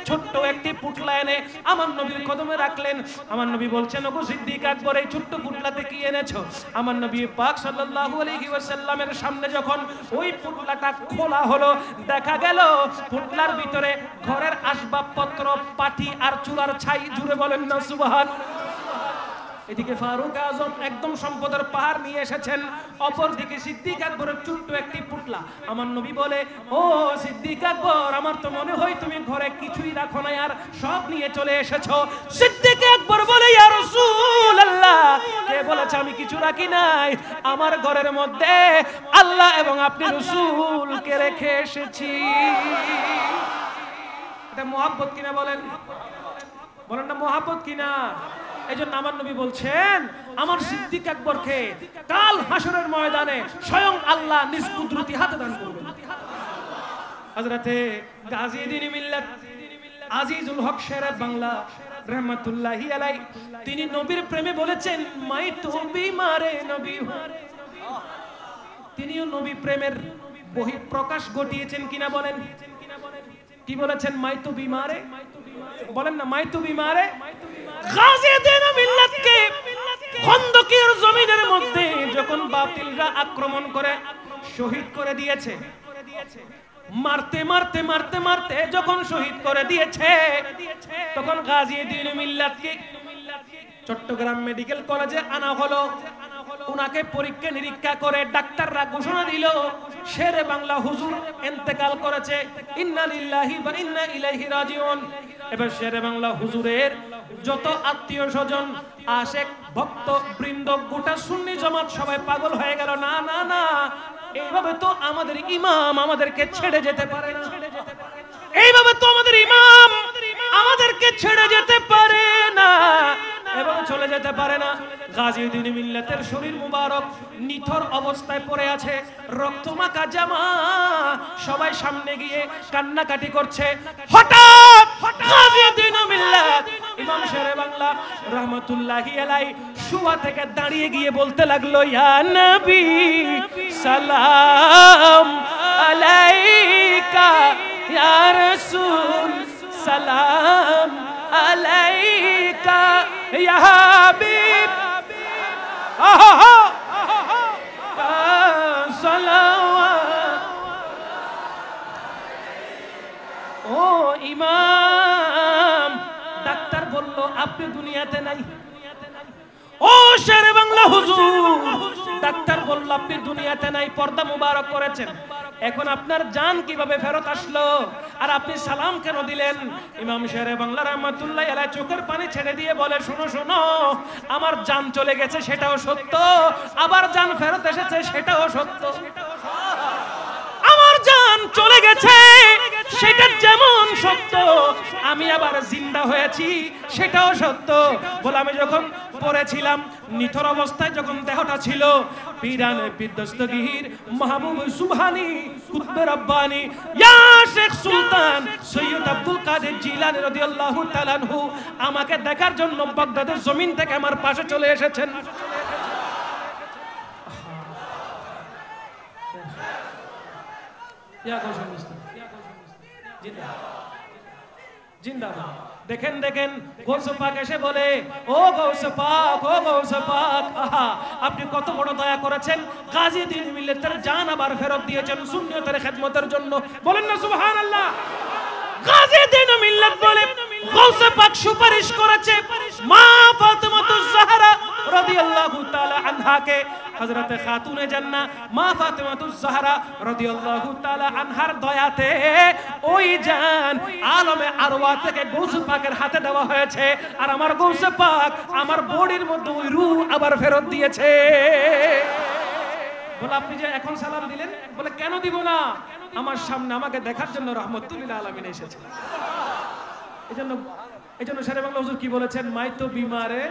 ছোট্ট একটি পুটলা এনে আমার নবীর কদমে রাখলেন। আমার নবী বলছেন, ওগো সিদ্দিক আকবর এই ছোট্ট পুটলাতে কি এনেছো? আমার নবী পাক সাল্লাল্লাহু আলাইহি ওয়াসাল্লামের সামনে যখন ওই পুটলাটা খোলা হলো, দেখা গেল পুটলার ভিতরে ঘরের আসবাবপত্র, পাটি আর চুলার ছাই। জুড়ে বলেন না সুবহানাল্লাহ। এদিকে ফারুক আজম একদম সম্পদের পাহাড় নিয়ে এসেছেন, অপরদিকে সিদ্দিক আকবরের ছোট্ট একটি পুটলা। আমার নবী বলে, ও সিদ্দিক আকবর আমার তো মনে হয় তুমি ঘরে কিছুই রাখো না, আর সব নিয়ে চলে এসেছো। সিদ্দিক আকবর বলে, ইয়া রাসূলুল্লাহ কে বলেছে আমি কিছু রাখি নাই? আমার ঘরের মধ্যে আল্লাহ এবং আপনি রাসূলকে রেখে এসেছি। এটা মুহাব্বত কিনা বলেন? বলেন না মুহাব্বত কিনা? এইজন্য আমার নবী বলছেন, আমার সিদ্দিক আকবরকে কাল হাসরের ময়দানে স্বয়ং আল্লাহ নিজ কুদরতি হাতে দান করবেন। হযরতে গাজী দ্বীন মিল্লাত আজিজুল হক শেরে বাংলা রাহমাতুল্লাহি আলাইহি তিনি নবীর প্রেমে বলেছেন, মাই তো বিমারে নবী। তিনিও নবী প্রেমের বহিঃপ্রকাশ ঘটিয়েছেন কিনা বলেন? কি বলেছেন? মাই তো বিমারে, বলেন না মাই তো বিমারে। গাজী দ্বীন মিল্লাতকে খন্দকের জমিনের মধ্যে যখন বাতিলরা আক্রমণ করে শহীদ করে দিয়েছে, মারতে মারতে মারতে মারতে যখন শহীদ করে দিয়েছে, তখন গাজী দ্বীন মিল্লাতকে চট্টগ্রাম মেডিকেল কলেজে আনা হলো। উনাকে পরীক্ষা নিরীক্ষা করে ডাক্তাররা ঘোষণা দিল, শেরে বাংলা হুজুর ইন্তেকাল করেছে। ইন্না লিল্লাহি ওয়া ইন্না ইলাইহি রাজিউন। এবার শেরে বাংলা হুজুরের যত আত্মীয় স্বজন, আশেক, ভক্ত বৃন্দ, গোটা সুন্নি জমাত সবাই পাগল হয়ে গেল। না না না, এইভাবে তো আমাদের ইমাম আমাদেরকে ছেড়ে যেতে পারে না, এইভাবে তো আমাদের ইমাম আমাদেরকে ছেড়ে যেতে পারে না, এভাবে চলে যেতে পারে না। গাজী দ্বীন মিল্লাতের শরীর মুবারক নিথর অবস্থায় পড়ে আছে, রক্তমাখা জামা, সবাই সামনে গিয়ে কান্নাকাটি করছে। হঠাৎ গাজী দ্বীন মিল্লাত ইমাম শেরে বাংলা রাহমাতুল্লাহি আলাইহি শুয়া থেকে দাঁড়িয়ে গিয়ে বলতে লাগলো, ইয়া নবী সালাম আলাইকা, ইয়া রাসূল সালাম আলাইকা, ইয়া হাবিব সালাওয়াত। ও ইমাম, ডাক্তার বলল আপনি দুনিয়াতে নাই। ও শেরে বাংলা হুজুর, ডাক্তার বলল আপনি দুনিয়াতে নাই, পর্দা মুবারক করেছেন, এখন আপনার জান কিভাবে ফেরত আসলো আর আপনি সালাম কেন দিলেন? ইমাম শেরে বাংলা রাহমাতুল্লাহি আলাইহি চোখের পানি ছেড়ে দিয়ে বলে, শোনো শোনো, আমার জান চলে গেছে সেটাও সত্য, আবার জান ফেরত এসেছে সেটাও সত্য। আমার জান চলে গেছে সেটা যেমন সত্য আমি আবার জিন্দা হয়েছি সেটাও সত্য। বলে আমি যখন পড়েছিলাম নিথর অবস্থায় যখন দেহটা ছিল, পীরান বিদ্যস্তগীর মাহবুব সুবহানী কুতবে রব্বানী ইয়া শেখ সুলতান সৈয়দ আব্দুল কাদের জিলানী রাদিয়াল্লাহু তাআলা আনহু আমাকে দেখার জন্য বাগদাদের জমিন থেকে আমার পাশে চলে এসেছেন। জিন্দাবাদ। দেখেন দেখেন গৌসে পাক এসে বলে, ও গৌসে পাক, ও গৌসে পাক, আহা আপনি কত বড় দয়া করেছেন, গাজী দ্বীন মিল্লাতের জান আবার ফেরত দিয়েছেন সুন্নিয়তের খেদমতের জন্য। বলেন না সুবহানাল্লাহ। গাজী দ্বীন মিল্লাত বলে গৌসে পাক সুপারিশ করেছে মা ফাতেমাতুজ জাহরা রাদিয়াল্লাহু তাআলা আনহাকে, হযরত খাতুনে জান্নাহ মা ফাতেমাতুজ জাহরা রাদিয়াল্লাহু তাআলা আনহার দয়াতে ওই জান আলমে আরওয়াহ থেকে গৌসে পাকের হাতে দেওয়া হয়েছে। আর আমার গৌসে পাক আমার বডির মধ্যে ওই রূহ আবার ফেরত দিয়েছে। বলে আপনি যে এখন সালাম দিলেন, বলে কেন দিব না, আমার সামনে আমাকে দেখার জন্য রহমতুল লিল আলামিন এসেছে। এজন্য শেরে বাংলা হুজুর কি বলেছেন, মাই তো বিমারে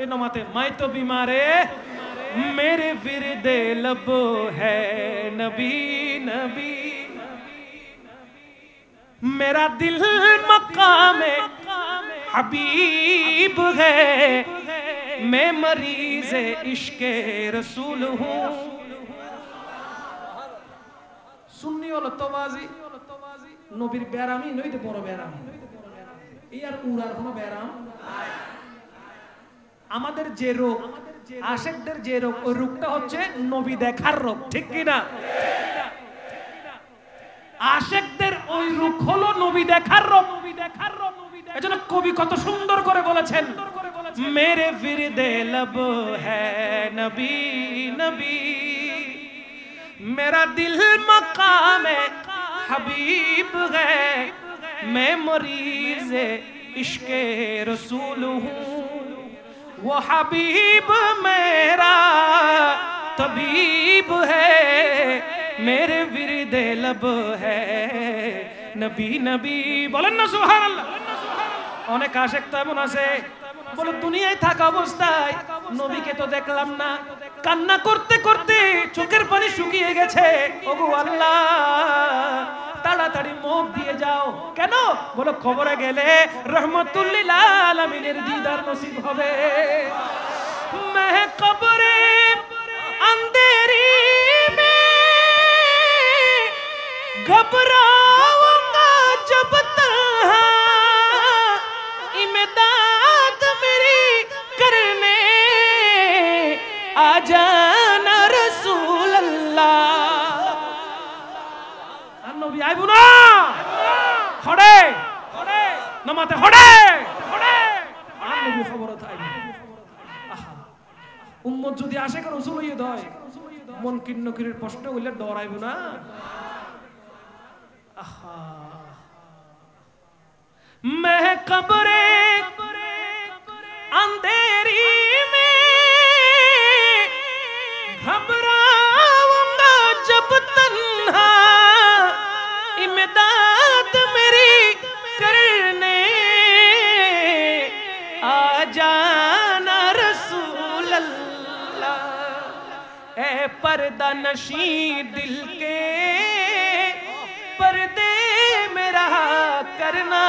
এ নমাতে, মাই তো বিমারে मेरे विरदे लब है नबी नबी, मेरा दिल मकाम हबीब है, मैं मरीज इश्क रसूल हूँ। सुन्नी হলো তওয়াজি, নবীর বেরামি নইতে বড় বেরাম, এই আর উড়ার কোনো বেরাম। আমাদের যে রোগ, আশেকদের যে রোগ, ওই রোগটা হচ্ছে নবী দেখার রোগ, ঠিক কি না? আশেকদের ওই রোগ হলো নবী দেখার রোগ। এজন্য কবি কত সুন্দর করে বলেছেন, মেরে ফিরদে लब है नबी नबी, मेरा दिल मकाम हबीब है, मैं मरीज इश्क रसूल हूँ, वो हबीब मेरा तबीब है, मेरे विरदे लब है नबी नबी। বলেন না সুবহানাল্লাহ। অনেক আশেক তো এমন আছে বলে দুনিয়ায় থাকা অবস্থায় নবীকে তো দেখলাম না, কান্না করতে করতে চোখের পানি শুকিয়ে গেছে, ওগো আল্লাহ তাড়াতাড়ি মুখ দিয়ে যাও। কেন? বলো কবরে গেলে রহমতুল লিল আলামিনের দিদার নসিব হবে। मैं कब्रे अंधेरी में घबराऊंगा जब तन्हा, इमदाद मेरी करने आ जाना रसूल अल्लाह। নবী আইবো না, খড়ে নামাতে খড়ে আর নবী খবর থাইবে। উম্মত যদি আশেক রাসূল হইয়ে দেয়, মন কিন্নকিরের প্রশ্ন হইলে ডরাইবো না। আহা मैं कब्रे अंधेरी में घबराऊंगा जब तन्हा, इमदाद मेरी करने आ जाना रसूल अल्लाह। ए पर्दा नशी दिल के पर्दे में रहा करना,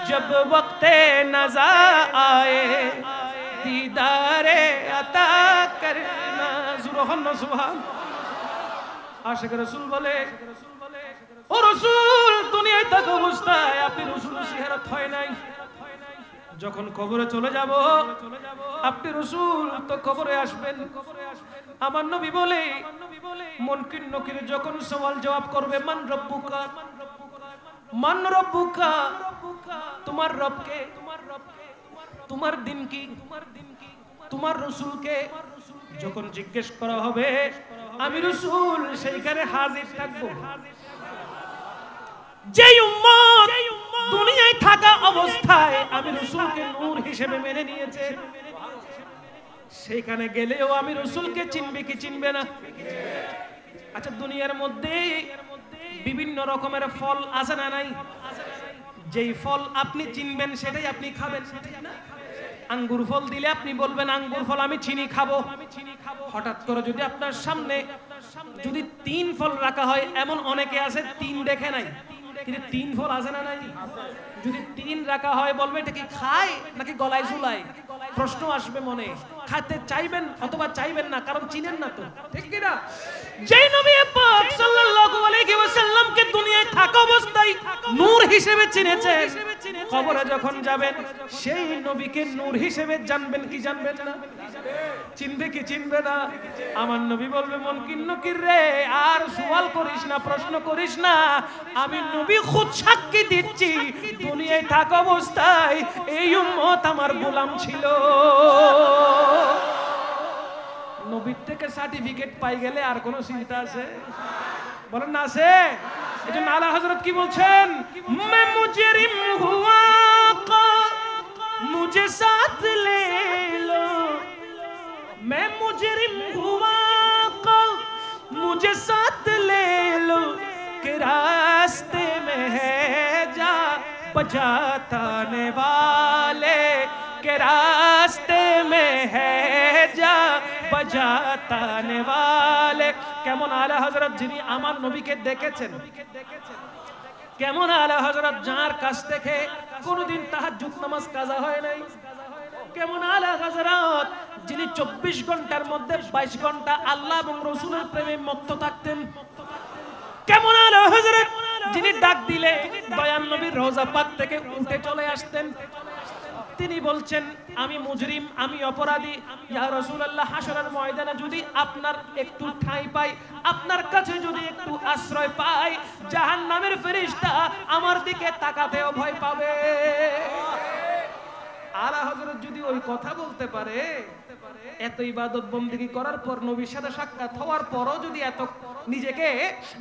जब वक्ते नज़ा आए दीदारे अता करना। सुबहान सुबहान। आशिक रसूल बोले, ও রাসূল দুনিয়ায় থাকা অবস্থায় আপনি রাসূল সিহারত হয় নাই, যখন কবরে চলে যাব আপনি রাসূল তো কবরে আসবেন। আমার নবী বলে মুনকির নকির যখন সওয়াল জবাব করবে, মান রব্বুকা মান রব্বুকা, তোমার রবকে, তোমার দিন কি, তোমার রাসূলকে যখন জিজ্ঞেস করা হবে আমি রাসূল সেইখানে হাজির থাকবো। যে উম্মত দুনিয়ায় থাকা অবস্থায় আমি রাসূলকে নূর হিসেবে মেনে নিয়েছে, সেখানে গেলেও আমি রাসূলকে চিনবে কি চিনবে না? আচ্ছা দুনিয়ার মধ্যে বিভিন্ন রকমের ফল আছে না নাই? যেই ফল আপনি চিনবেন সেটাই আপনি খাবেন, ঠিক না? আঙ্গুর ফল দিলে আপনি বলবেন আঙ্গুর ফল আমি চিনি খাবো। হঠাৎ করে যদি আপনার সামনে যদি 3 ফল রাখা হয়, এমন অনেকে আছে 3 দেখে নাই, কিন্তু 3 ফল আছে না নাই? যদি 3 রাখা হয় বলবে এটা কি খায় নাকি গলায় ঝুলায়? প্রশ্ন আসবে মনে, খাতে চাইবেন অথবা চাইবেন না, কারণ চিনেন না তো, ঠিক কি না? যেই নবী পাক সাল্লাল্লাহু আলাইহি ওয়াসাল্লামকে দুনিয়ায় থাকা অবস্থায় নূর হিসেবে চিনেছেন, কবরে যখন যাবেন সেই নবীকে নূর হিসেবে জানবেন কি জানবেন না? চিনবে কি চিনবে না? আমার নবী বলবে মুনকির নকির রে, আর সওয়াল করিস না, প্রশ্ন করিস না, আমি নবী খুদ সাক্ষী দিচ্ছি দুনিয়ায় থাকা অবস্থায় এই উম্মত আমার গোলাম ছিল। নবীর থেকে সার্টিফিকেট পাই গেলে আর কোন চিন্তা আছে? বলেন না আছে? এজন্য আলা হযরত কি বলছেন, মে মুজরিম হুয়া কা মুঝে সাথ লে লো, মে মুজরিম হুয়া কা মুঝে সাথ লে লো, কে রাস্তে মে হ্যায় যা बजाने वाले, के रास्ते में है जा बजाने वाले। কেমন আলা হযরত যিনি আমার নবীকে দেখেছেন, কেমন আলা হযরত যার কাছ থেকে কোনদিন তাহাজ্জুদ নামাজ কাজা হয় নাই, কেমন আলা হযরত যিনি 24 ঘন্টার মধ্যে 22 ঘন্টা আল্লাহ এবং রাসূলের প্রেমে মত্ত থাকতেন, কেমন আলা হযরত যিনি ডাক দিলে দয়াল নবীর রওজা পাক থেকে উঠে চলে আসতেন। তিনি বলছেন আমি মুজরিম, আমি অপরাধী, ইয়া রাসূলুল্লাহ হাশরের ময়দানে যদি আপনার একটু ঠাঁই পাই, আপনার কাছে যদি একটু আশ্রয় পাই, জাহান্নামের ফেরেশতা আমার দিকে তাকাতেও ভয় পাবে। আলা হযরত যদি ওই কথা বলতে পারে, এত ইবাদত বন্দেগী করার পর নবীর সাথে সাক্ষাৎ হওয়ার পরও যদি এত নিজেকে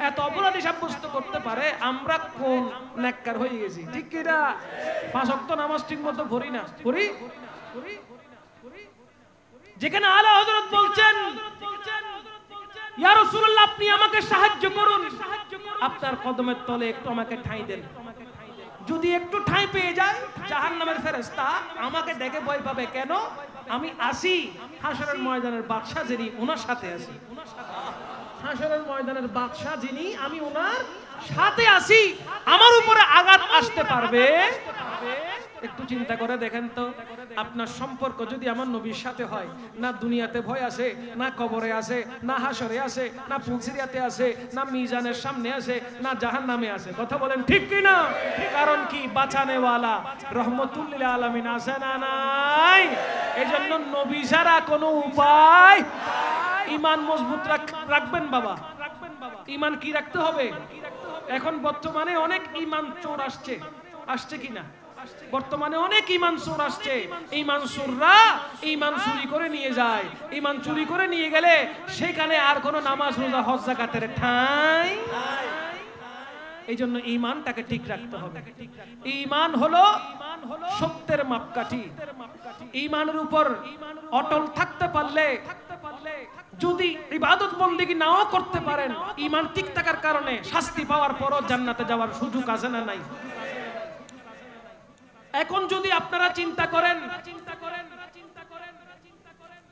এত অপরাধী সাব্যস্ত করতে পারে, আমরা কোন নেককার হয়ে গেছি, ঠিক কি না? 5 ওয়াক্ত নামাজ ঠিকমতো পড়ি না, পড়ি? যেখানে আলা হযরত বলছেন ইয়া রাসূলুল্লাহ আপনি আমাকে সাহায্য করুন, আপনার কদমের তলে একটু আমাকে ঠাঁই দেন। যদি একটু ঠাঁই পেয়ে যায়, জাহান্নামের ফেরেশতা আমাকে দেখে ভয় পাবে, কেন? আমি আসি হাশরের ময়দানের বাদশা যিনি, ওনার সাথে আসি। হাশরের ময়দানের বাদশা যিনি, আমি ওনার সাথে আসি, আমার উপরে আঘাত আসতে পারবে। একটু চিন্তা করে দেখেন তো, আপনার সম্পর্ক যদি আমার নবীর সাথে হয়, না দুনিয়াতে ভয় আছে, না কবরে আছে, না হাশরে আছে, না ফুলসিরিয়াতে আছে, না মিজানের সামনে আছে, না জাহান্নামে আছে। কথা বলেন ঠিক কি না? কারণ কি? বাঁচানেওয়ালা রহমতুল লিল আলামিন আছে না নাই? এজন্য নবী ছাড়া কোনো উপায়। ঈমান মজবুত রাখবেন বাবা। ঈমান কি রাখতে হবে? এখন বর্তমানে অনেক ঈমান চোর আসছে, আসছে কিনা? বর্তমানে অনেক ঈমান চোর আসছে। ঈমান চোররা ঈমান চুরি করে নিয়ে যায়। ঈমান চুরি করে নিয়ে গেলে সেখানে আর কোনো নামাজ রোজা হজ যাকাতের ঠাঁই। এই জন্য ঈমানটাকে ঠিক রাখতে হবে। ঈমান হলো সত্যের মাপকাঠি। ঈমানের উপর অটল থাকতে পারলে, যদি ইবাদত বন্দেগী নাও করতে পারেন, ঈমান ঠিক থাকার কারণে শাস্তি পাওয়ার পরও জান্নাতে যাওয়ার সুযোগ আছে না নাই? এখন যদি আপনারা চিন্তা করেন,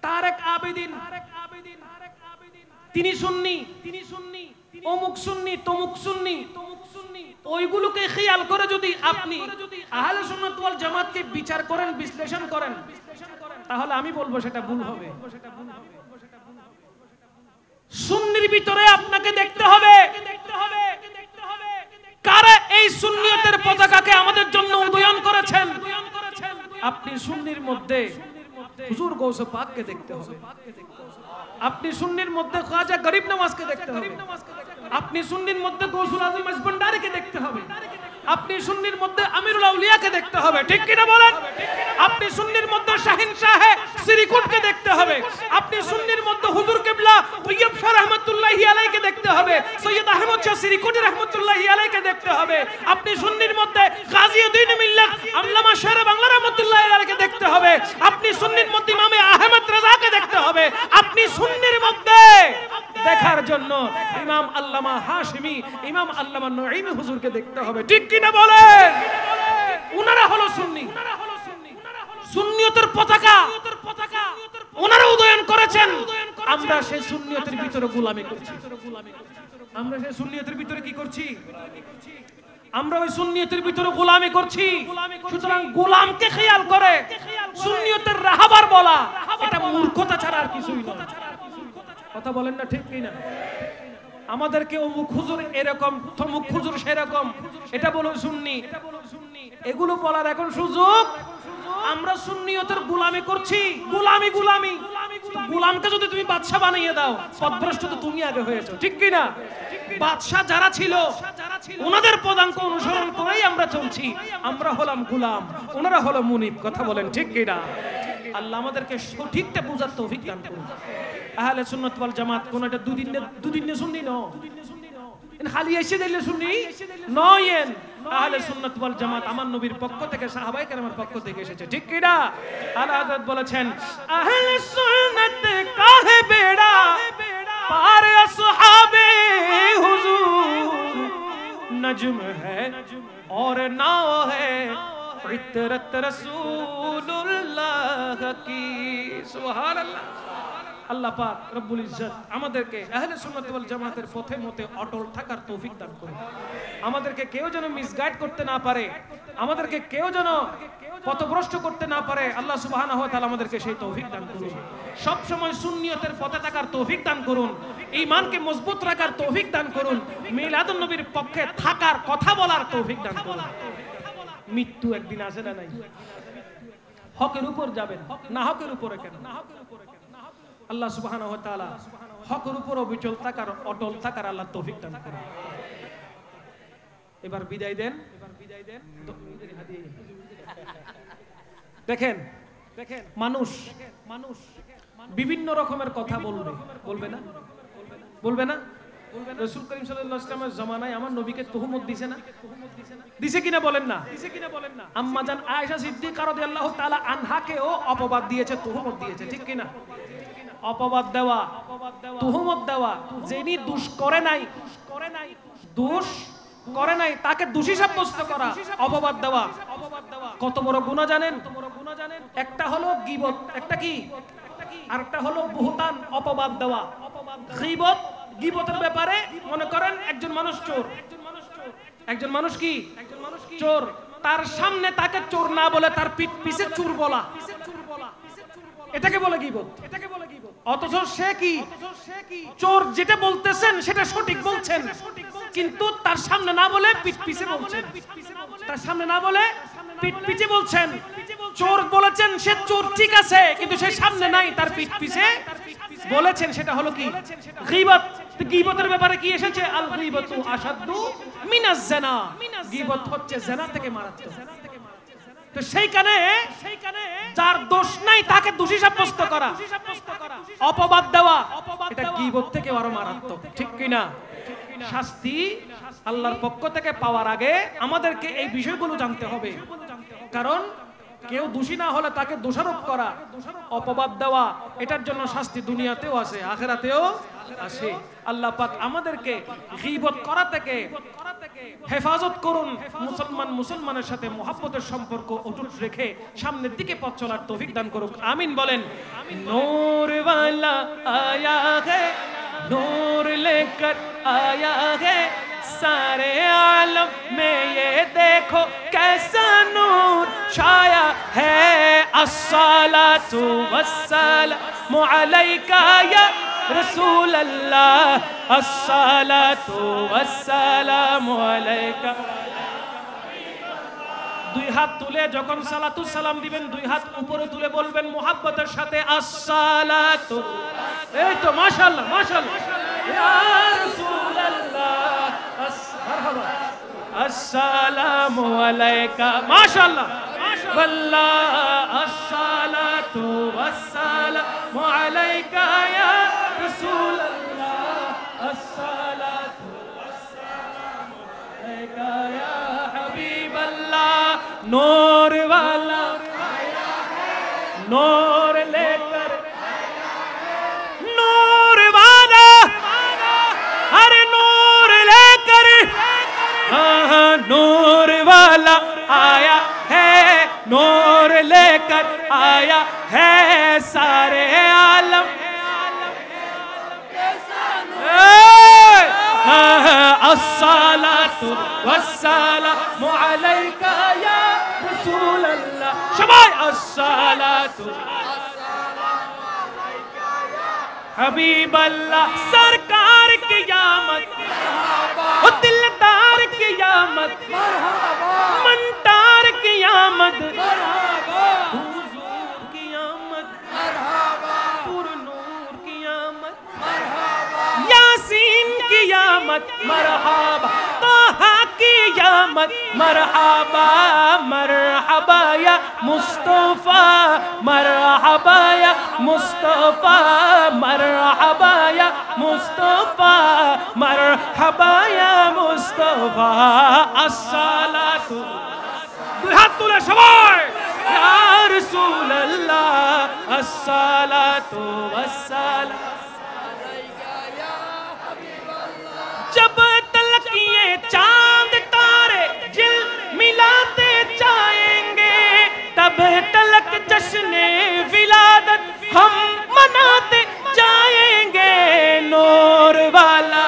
তারেক আবেদিন তিনি সুন্নি, অমুক সুন্নি, তমুক সুন্নি, ওইগুলোকে খেয়াল করে যদি আপনি আহলে সুন্নাত ওয়াল জামাতকে বিচার করেন, বিশ্লেষণ করেন, তাহলে আমি বলবো সেটা ভুল হবে। সুন্নির ভিতরে আপনাকে দেখতে হবে কারা এই সুন্নিয়তের পতাকাকে আমাদের জন্য উদয়ন করেছেন। আপনি সুন্নির মধ্যে হুজুর গৌসে পাককে দেখতে হবে, আপনি সুন্নির মধ্যে খাজা গরিব নওয়াজকে দেখতে হবে, আপনি সুন্নির মধ্যে গৌসুল আজম মাসবন্ডারিকে দেখতে হবে, আপনি সুন্নির মধ্যে আমিরুল আউলিয়াকে দেখতে হবে, ঠিক কি না বলেন? আপনি সুন্নির মধ্যে শাহিন শাহে সিরিকুটকে দেখতে হবে, আপনি সুন্নির মধ্যে হুজুর কিবলা তৈয়ব শাহ রাহমাতুল্লাহি আলাইহিকে দেখতে হবে, সৈয়দ আহমদ শাহ সিরিকুটি রাহমাতুল্লাহি আলাইহিকে দেখতে হবে, আপনি সুন্নির মধ্যে গাজীউদ্দিন মিল্লাত আল্লামা শের বাংলা রাহমাতুল্লাহি আলাইহিকে দেখতে হবে, আপনি সুন্নির মধ্যে ইমামে আহমদ রাজাকে দেখতে হবে। আপনি সুন্নির মধ্যে দেখার জন্য জন্য ইমাম আল্লামা হাশিমি, ইমাম আল্লামা নঈমি হুজুরকে দেখতে হবে। ঠিক কিনা বলেন? উনারা হলো সুন্নি, সুন্নিয়তের পতাকা ওনারা উদয়ন করেছেন। আমরা সেই সুন্নিয়তের ভিতরে গোলামি করছি। আমরা সেই সুন্নিয়তের ভিতরে কি করছি? আমরা ওই সুন্নিয়তের ভিতরে গোলামি করছি। সুতরাং গোলামকে খেয়াল করে সুন্নিয়তের রাহাবার বলা এটা মূর্খতা ছাড়া আর কিছুই নয়। কথা বলেন না ঠিক কিনা? আমাদেরকে অমুক হুজুর এরকম, তমুক হুজুর সেরকম, এটা বলো সুন্নি, এগুলো বলার এখন সুযোগ। আমরা সুন্নিয়তের গোলামি করছি। গোলামি গোলামি গোলামকে যদি তুমি বাদশা বানিয়ে দাও, পথভ্রষ্ট তো তুমি আগে হয়েছো। ঠিক কিনা? বাদশা যারা ছিল ওনাদের পদাঙ্ক অনুসরণ করেই আমরা চলছি। আমরা হলাম গোলাম, ওনারা হলো মুনিব। কথা বলেন ঠিক কিনা? আল্লাহ আমাদেরকে সঠিকটা বোঝার তৌফিক দান করুন। আহলে সুন্নাত ওয়াল জামাত কোন এটা দুদিনে সুন্নি ন, খালি এসে দিলে সুন্নি নয়েন। আহলে সুন্নাত ওয়াল জামাত আমার নবীর পক্ষ থেকে, সাহাবায়ে কেরামের পক্ষ থেকে এসেছে। ঠিক কি না? আলা হযরত বলেছেন, আহলে সুন্নাত কাহে বেড়া পার আসহাবে হুজুর নজম है और नाव है इतरत रसूलुल्लाह की। সুবহান আল্লাহ। আল্লাহ পাক রব্বুল ইজ্জত আমাদেরকে আহলে সুন্নাত ওয়াল জামাতের পথে মতে অটল থাকার তৌফিক দান করুন। আমাদেরকে কেউ যেন মিসগাইড করতে না পারে, আমাদেরকে কেউ যেন পথভ্রষ্ট করতে না পারে। আল্লাহ সুবহানাহু ওয়া তাআলা আমাদেরকে সেই তৌফিক দান করুন। সব সময় সুন্নিয়তের পথে থাকার তৌফিক দান করুন। ঈমানকে মজবুত রাখার তৌফিক দান করুন। মিলাদুন নবীর পক্ষে থাকার, কথা বলার তৌফিক দান করুন। মৃত্যু একদিন আসে না নাই? হকের উপর যাবেন, না হকের উপরে কেন? আল্লাহ সুবহানাহু ওয়া তাআলা হকের উপর অবিচল থাকার, অটল থাকার আল্লাহ তৌফিক দান করুন। এবার বিদায় দেন। দেখেন মানুষ বিভিন্ন রকমের কথা বলবে, বলবে না? বলবে না? রাসূল করিম সাল্লাল্লাহু আলাইহি ওয়াসাল্লামের জামানায় আমার নবীকে তুহমত দিছে না? দিছে কিনা বলেন না? আম্মা জান আয়েশা সিদ্দিকা রাদিয়াল্লাহু তাআলা আনহাকেও অপবাদ দিয়েছে, তুহমত দিয়েছে। ঠিক কিনা? অপবাদ দেওয়া, তুহমত দেওয়া, যিনি দোষ করে নাই, দোষ করে নাই তাকে দোষী সাব্যস্ত করা, অপবাদ দেওয়া কত বড় গুনাহ জানেন? একটা হলো গীবত, একটা কি, আরেকটা হলো বুহতান, অপবাদ দেওয়া। গীবত, গীবতের ব্যাপারে মনে করেন একজন মানুষ চোর, একজন মানুষ কি চোর, তার সামনে তাকে চোর না বলে তার পিঠ পিছে চোর বলা, এটাকে বলে গীবত। অথচ সে কি চোর, যেটা বলতেছেন সেটা সঠিক বলছেন, কিন্তু তার সামনে না বলে পিঠ পিছে বলছেন, তার সামনে না বলে পিঠ পিছে বলছেন। চোর বলেছেন সে চোর ঠিক আছে, কিন্তু সে সামনে নাই, তার পিঠ পিছে বলেছেন। সেটা হলো কি? গীবত। গীবতের ব্যাপারে কি এসেছে? আল গীবতু আশাদ্দু মিনাজ জিনা। গীবত হচ্ছে জিনা থেকে মারাত্মক। তো সেইখানে যার দোষ নাই তাকে দোষী সাব্যস্ত করা, অপবাদ দেওয়া, এটা গীবত থেকে আরো মারাত্মক। ঠিক কিনা? শাস্তি আল্লাহর পক্ষ থেকে পাওয়ার আগে আমাদেরকে এই বিষয়গুলো জানতে হবে। কারণ কেউ দোষী না হলে তাকে দোষারোপ করা, অপবাদ দেওয়া, এটার জন্য শাস্তি দুনিয়াতেও আছে, আখিরাতেও আছে। আল্লাহ পাক আমাদেরকে গীবত করা থেকে হেফাজত করুন। মুসলমানের সাথে মুহাব্বতের সম্পর্ক অটুট রেখে সামনের দিকে পথ চলার তৌফিক দান করুক। আমিন বলেন। নূর ওয়ালা আয়া হে, नूर लेकर आया है सारे आलम में, ये देखो कैसा नूर छाया है। अस्सलातु वस्सलामु अलैका या रसूल अल्लाह, अस्सलातु वस्सलामु अलैका। দুই হাত তুলে যখন সালাতু সালাম দিবেন, দুই হাত উপরে তুলে বলবেন মুহাব্বতের সাথে আসসালাতু। এই তো মাশাআল্লাহ, মাশাআল্লাহ, ইয়া রাসূলুল্লাহ, মারহাবা, আসসালামু আলাইকা, মাশাআল্লাহ, মাশাআল্লাহ, আসসালাতু ওয়াসসালামু আলাইকা ইয়া রাসূলুল্লাহ, আসসালাতু ওয়াসসালামু আলাইকা ইয়া হাবিবাল্লাহ। नूर वाला नूर लेकर, नूर वाला नूर वाला आया है, नूर लेकर आया है सारे आलम। अस्सलातु वस्सलामु अलैका या रसूल अल्लाह। शबाश। अस्सलातु हबीब अल्लाह। सरकार की आमद, ओ दिलदार की आमद, मंटार की आमद, हुजूर की आमद, पुरनूर की आमद, यासीन की आमद, मरहबा ताहा की आमद, मरहबा मरहबा या मुस्तफा, मरहबा या मुस्तफा, मरहबा या मुस्तफा, मरहबा या मुस्तफा। अस्सलातु दुल्हातुल शबाय या रसूल अल्लाह। अस्सलातु वस्सलाम। जब तलक ये चांद तारे जिल मिलाते जाएंगे, तब तलक जश्ने विलादत हम मनाते जाएंगे। नूर वाला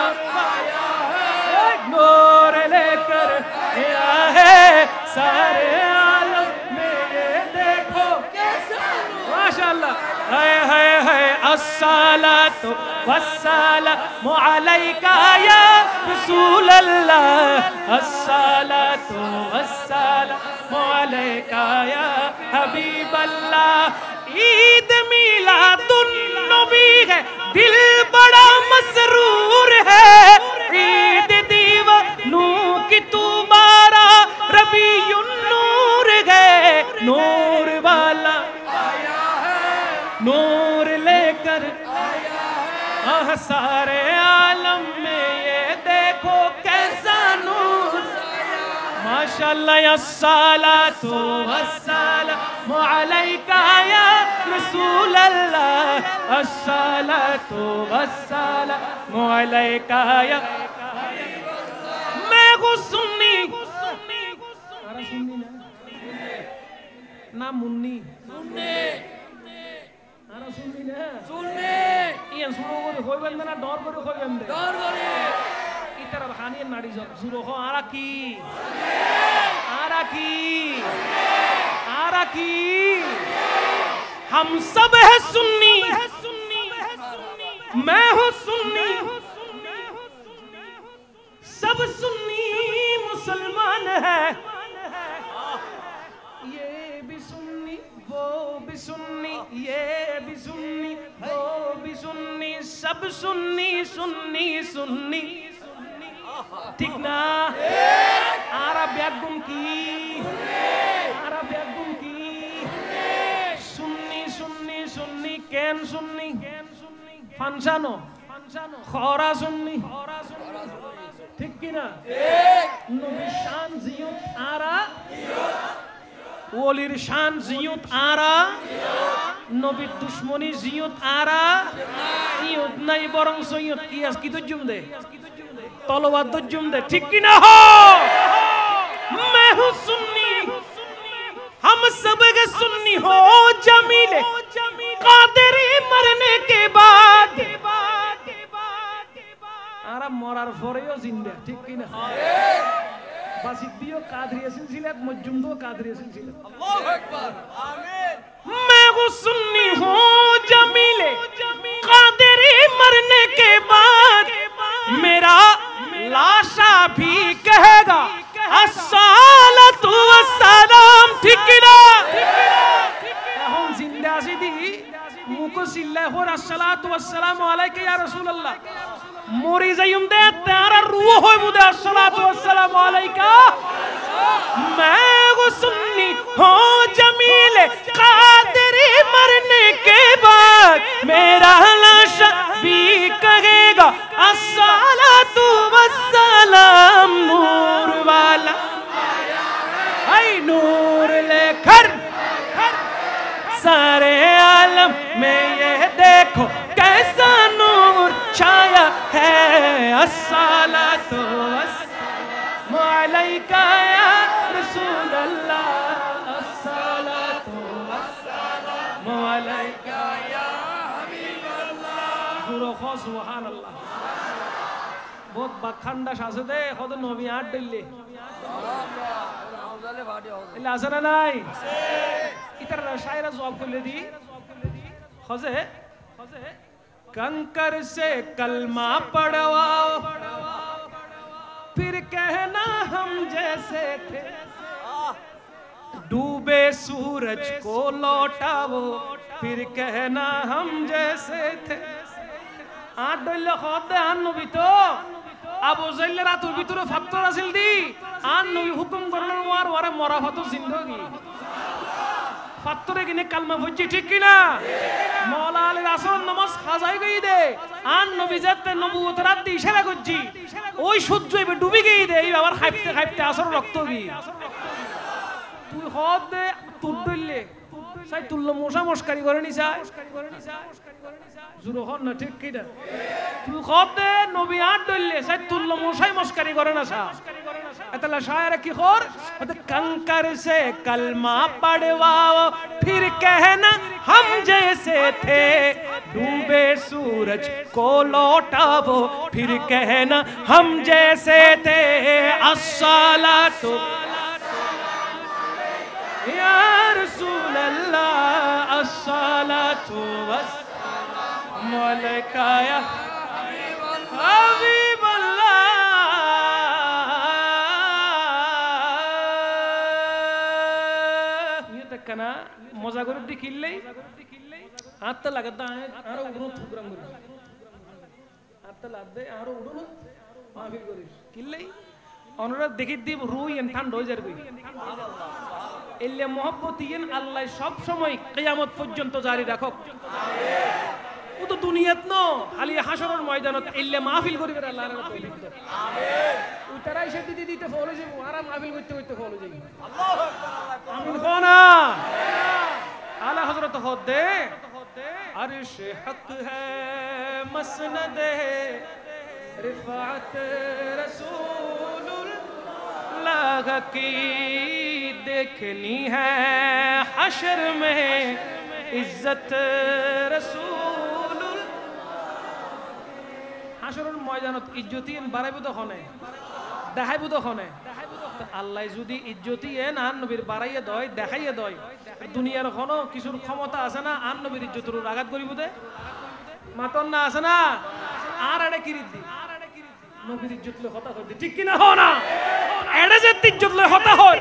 नूर लेकर आया है सारे आलम में, ये देखो कैसा माशाअल्लाह। हाय हाय हाय। अस्सलातु वस्सलामु अलैका या रसूल अल्लाह। अस्सलातु वस्सलामु अलैका या हबीब अल्लाह। ईद मिलादुन नबी है, दिल बड़ा मसरूर है। ईद दीवानों की तुम्हारा रबीउन नूर है। नूर वाला आया है, नूर लेकर आया है सारे आलम में, ये देखो कैसा नूर। माशाअल्लाह। अस्सलातु वस्सलामु अलैका या रसूल अल्लाह। अस्सलातु वस्सलामु अलैका या। मैं हूँ सुन्नी ना मुन्नी, सुन्नी ना सुन्नी। ये सुनो को खोई बंदे ना डर करे खोई बंदे डर करे। इधर बहानी नाड़ी जब सुनो हो आरा की हम सब है सुन्नी, मैं हूँ सुन्नी, सब सुन्नी मुसलमान है। ये भी सुन्नी, वो भी सुन्नी, ये भी सुन्नी, वो भी सुन्नी, सब सुन्नी सुन्नी सुन्नी। ठीक ना? आरा ब्यागुम की, आरा ब्यागुम की। सुन्नी सुन्नी सुन्नी कैन सुन्नी, फांसानो खरा सुन्नी। ठीक की ना? नबी शान जियुत आरा, ওলির শান জিয়ুত আরা, নবীর দুশ্মনী জিয়ুত আরা। ইয়ুত নাই বরং সৈয়দ কি আস কি তুজুম দে, তলোয়ার তুজুম দে। ঠিক কি না? हो मैं हूँ सुन्नी, हम सब के सुन्नी हो जमीले कादरी मरने के बाद। আরা মরার পরেও জিন্দা। ঠিক কি না? बासिदियो कादरिया सिलसिला, मजजुमदो कादरिया सिलसिला। अल्लाहु अकबर, आमीन। मैं वो सुन्नी हूँ जमीले कादरी मरने के बाद, मेरा लाशा भी कहेगा अस्सलातु वस्सलाम। ठीक ना? এখন জিন্দা আছি দি মুকো সিল্লাহ হর আসসালাতু ওয়াসসালামু আলাইকা ইয়া রাসূলুল্লাহ। মরি যাইম দে তারা রূহ হয় মুদে अस्सलातु वस्सलामु अलैका। मैं वो सुन्नी हो जमील कादरी मरने के बाद, मेरा लाशा भी कहेगा अस्सलातु वस्सलाम। नूर वाला आई नूर लेकर सारे आलम में, ये देखो कैसा नूर छाया है। अस्सलातु वस्सलामु আলাইকা ইয়া রাসূলুল্লাহ আসসালাতু ওয়াসসালামু আলাইকা ইয়া হাবিবাল্লাহ জুরো সুবহানাল্লাহ বহুত বাখান্ডা সাজে দে কত নবী আট দিলে ইল্লা আসনা নাই ইতার শায়রা জবাব করলে দি খজে कंकर से कलमा पढ़वाओ फिर कहना हम जैसे थे डूबे सूरज को लौटाओ फिर कहना हम जैसे थे आडल खुदा नबी तो আবু জাইল রাতুর ভিতরে ফাত্তর আছিল দি আন নবী হুকুম করলেন ওয়ার ওরে মরা হতো জিন্দেগি ফাত্তরে কিনে কালমা পড়ছি ঠিক কি না মাওলা আলী রাসূল নামাজ খাজাই গই দে আন নবী জাতে নবুয়ত রাত দি ইশারা করছি ওই সূর্য এবে ডুবে গই দে এই আবার খাইতে খাইতে আসর রক্ত কি তুই হদ দে তুই দইলে সাই তুল্ল মোশা মস্কারি করে নি চাই জুরো হন না ঠিক কি না তুই হদ দে নবী আট দইলে সাই তুল্ল মোশাই মস্কারি করে না সা এতলা শায়র কি খোর कंकर से कलमा पढ़वाओ फिर कहना हम जैसे थे डूबे सूरज को लौटाओ फिर कहना हम जैसे थे अस्सलातु या रसूल अल्लाह अस्सलातु वस्सलामु अलैका या हबीब अल्लाह কানা মজা করে দেখিলেই হাতটা লাগাতে আরো উড়ো প্রোগ্রাম করি হাতটা লাগবে আরো উড়ো মাহফিল করিস কিল্লেই অনরা দেখি দিব রুই এন ঠান্ডা হয়ে যাবে ইল্লা মুহাব্বতিন আল্লাহ সব সময় কিয়ামত পর্যন্ত জারি রাখক আমিন ও তো দুনিয়াত ন খালি হাসরের ময়দানত ইল্লা মাহফিল করিবে আল্লাহর তৌফিক দাও আমিন ও তারাই সে দিদি দিতে ফলো যাবে আর মাহফিল করতে করতে ফলো যাবে আল্লাহু আকবার আমিন কোনা আলা হযরত খুদে अर्श हक है मसनद है रिफात रसूलुल्लाह की देखनी है हशर में इज्जत रसूलुल्लाह হাসরের ময়দানত ইজ্জতিন বাড়াইবো তখনে দেখাইবো তখনে আল্লাহ যদি ইজ্জতিন আর নবীর বাড়াইয়া দয় দেখাইয়া দয় দুনিয়ার কোনো কিছুর ক্ষমতা আছে না আর নবীর ইজ্জতের আঘাত করিব দে মাতন না আছে না আর আড়ে কিরিত দি নবীর ইজ্জত লয় কথা কই দি ঠিক কি না হো না এড়ে যে ইজ্জত লয় কথা হয়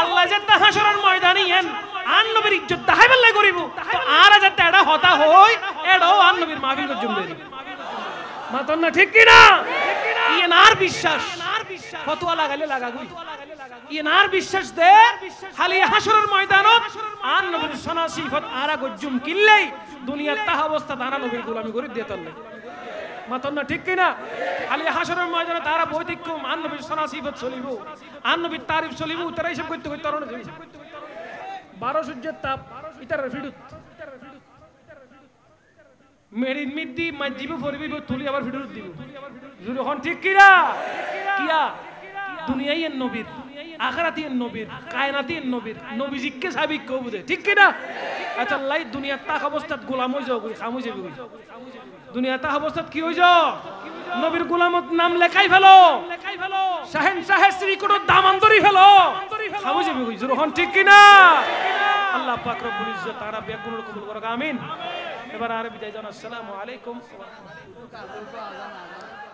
আল্লাহ যে হাসরের ময়দানে এন আর নবীর ইজ্জত দেখাইবার লাই করিব তো আর যে এড়া হতা হয় এড়াও আর নবীর মাহফিল কর জুমবে মাতন না ঠিক কি না ইনার বিশ্বাস ফতোয়া লাগাইলে লাগাগুই ইনার বিশ্বাস দে খালি হাসরের ময়দানত আর নবীর সোনা সিফত আরা গজ্জুম কিল্লাই দুনিয়ার তাহ অবস্থা তারা নবীর গোলামি করে দিয়ে তলে মাতন না ঠিক কি না খালি হাসরের ময়দানে তারা বৈতিক্যম আর নবীর সোনা সিফত চলিব আর নবীর তারিফ চলিব তারা হিসাব করতে করতে তরণ যাবে 12 সূর্যের তাপ ইতার ফিডুত মেরিন মিডি মাজিব ফরবি তুলি আবার ভিডিও দিব জুরি হন ঠিক কি না কিয়া দুনিয়াই এর নবীর আখিরাতি এর নবীর কায়নাতি এর নবীর নবী জিক্কে সাবিক কবুদে ঠিক কি না আচ্ছা লাই দুনিয়া তাক অবস্থাত গোলাম হই যাও খামু যাবি দুনিয়া তাক অবস্থাত কি হই যাও নবীর গোলামত নাম লেখাই ফেলো শাহেনশাহের শ্রীকোটের দামান ধরি ফেলো খামু যাবি জুরি হন ঠিক কি না আল্লাহ পাক রব্বুল ইজ্জত তারা বেগুনের কবুল করুক আমিন এবার আরবি বিদায় জানাই আসসালামু আলাইকুম ওয়া রাহমাতুল্লাহ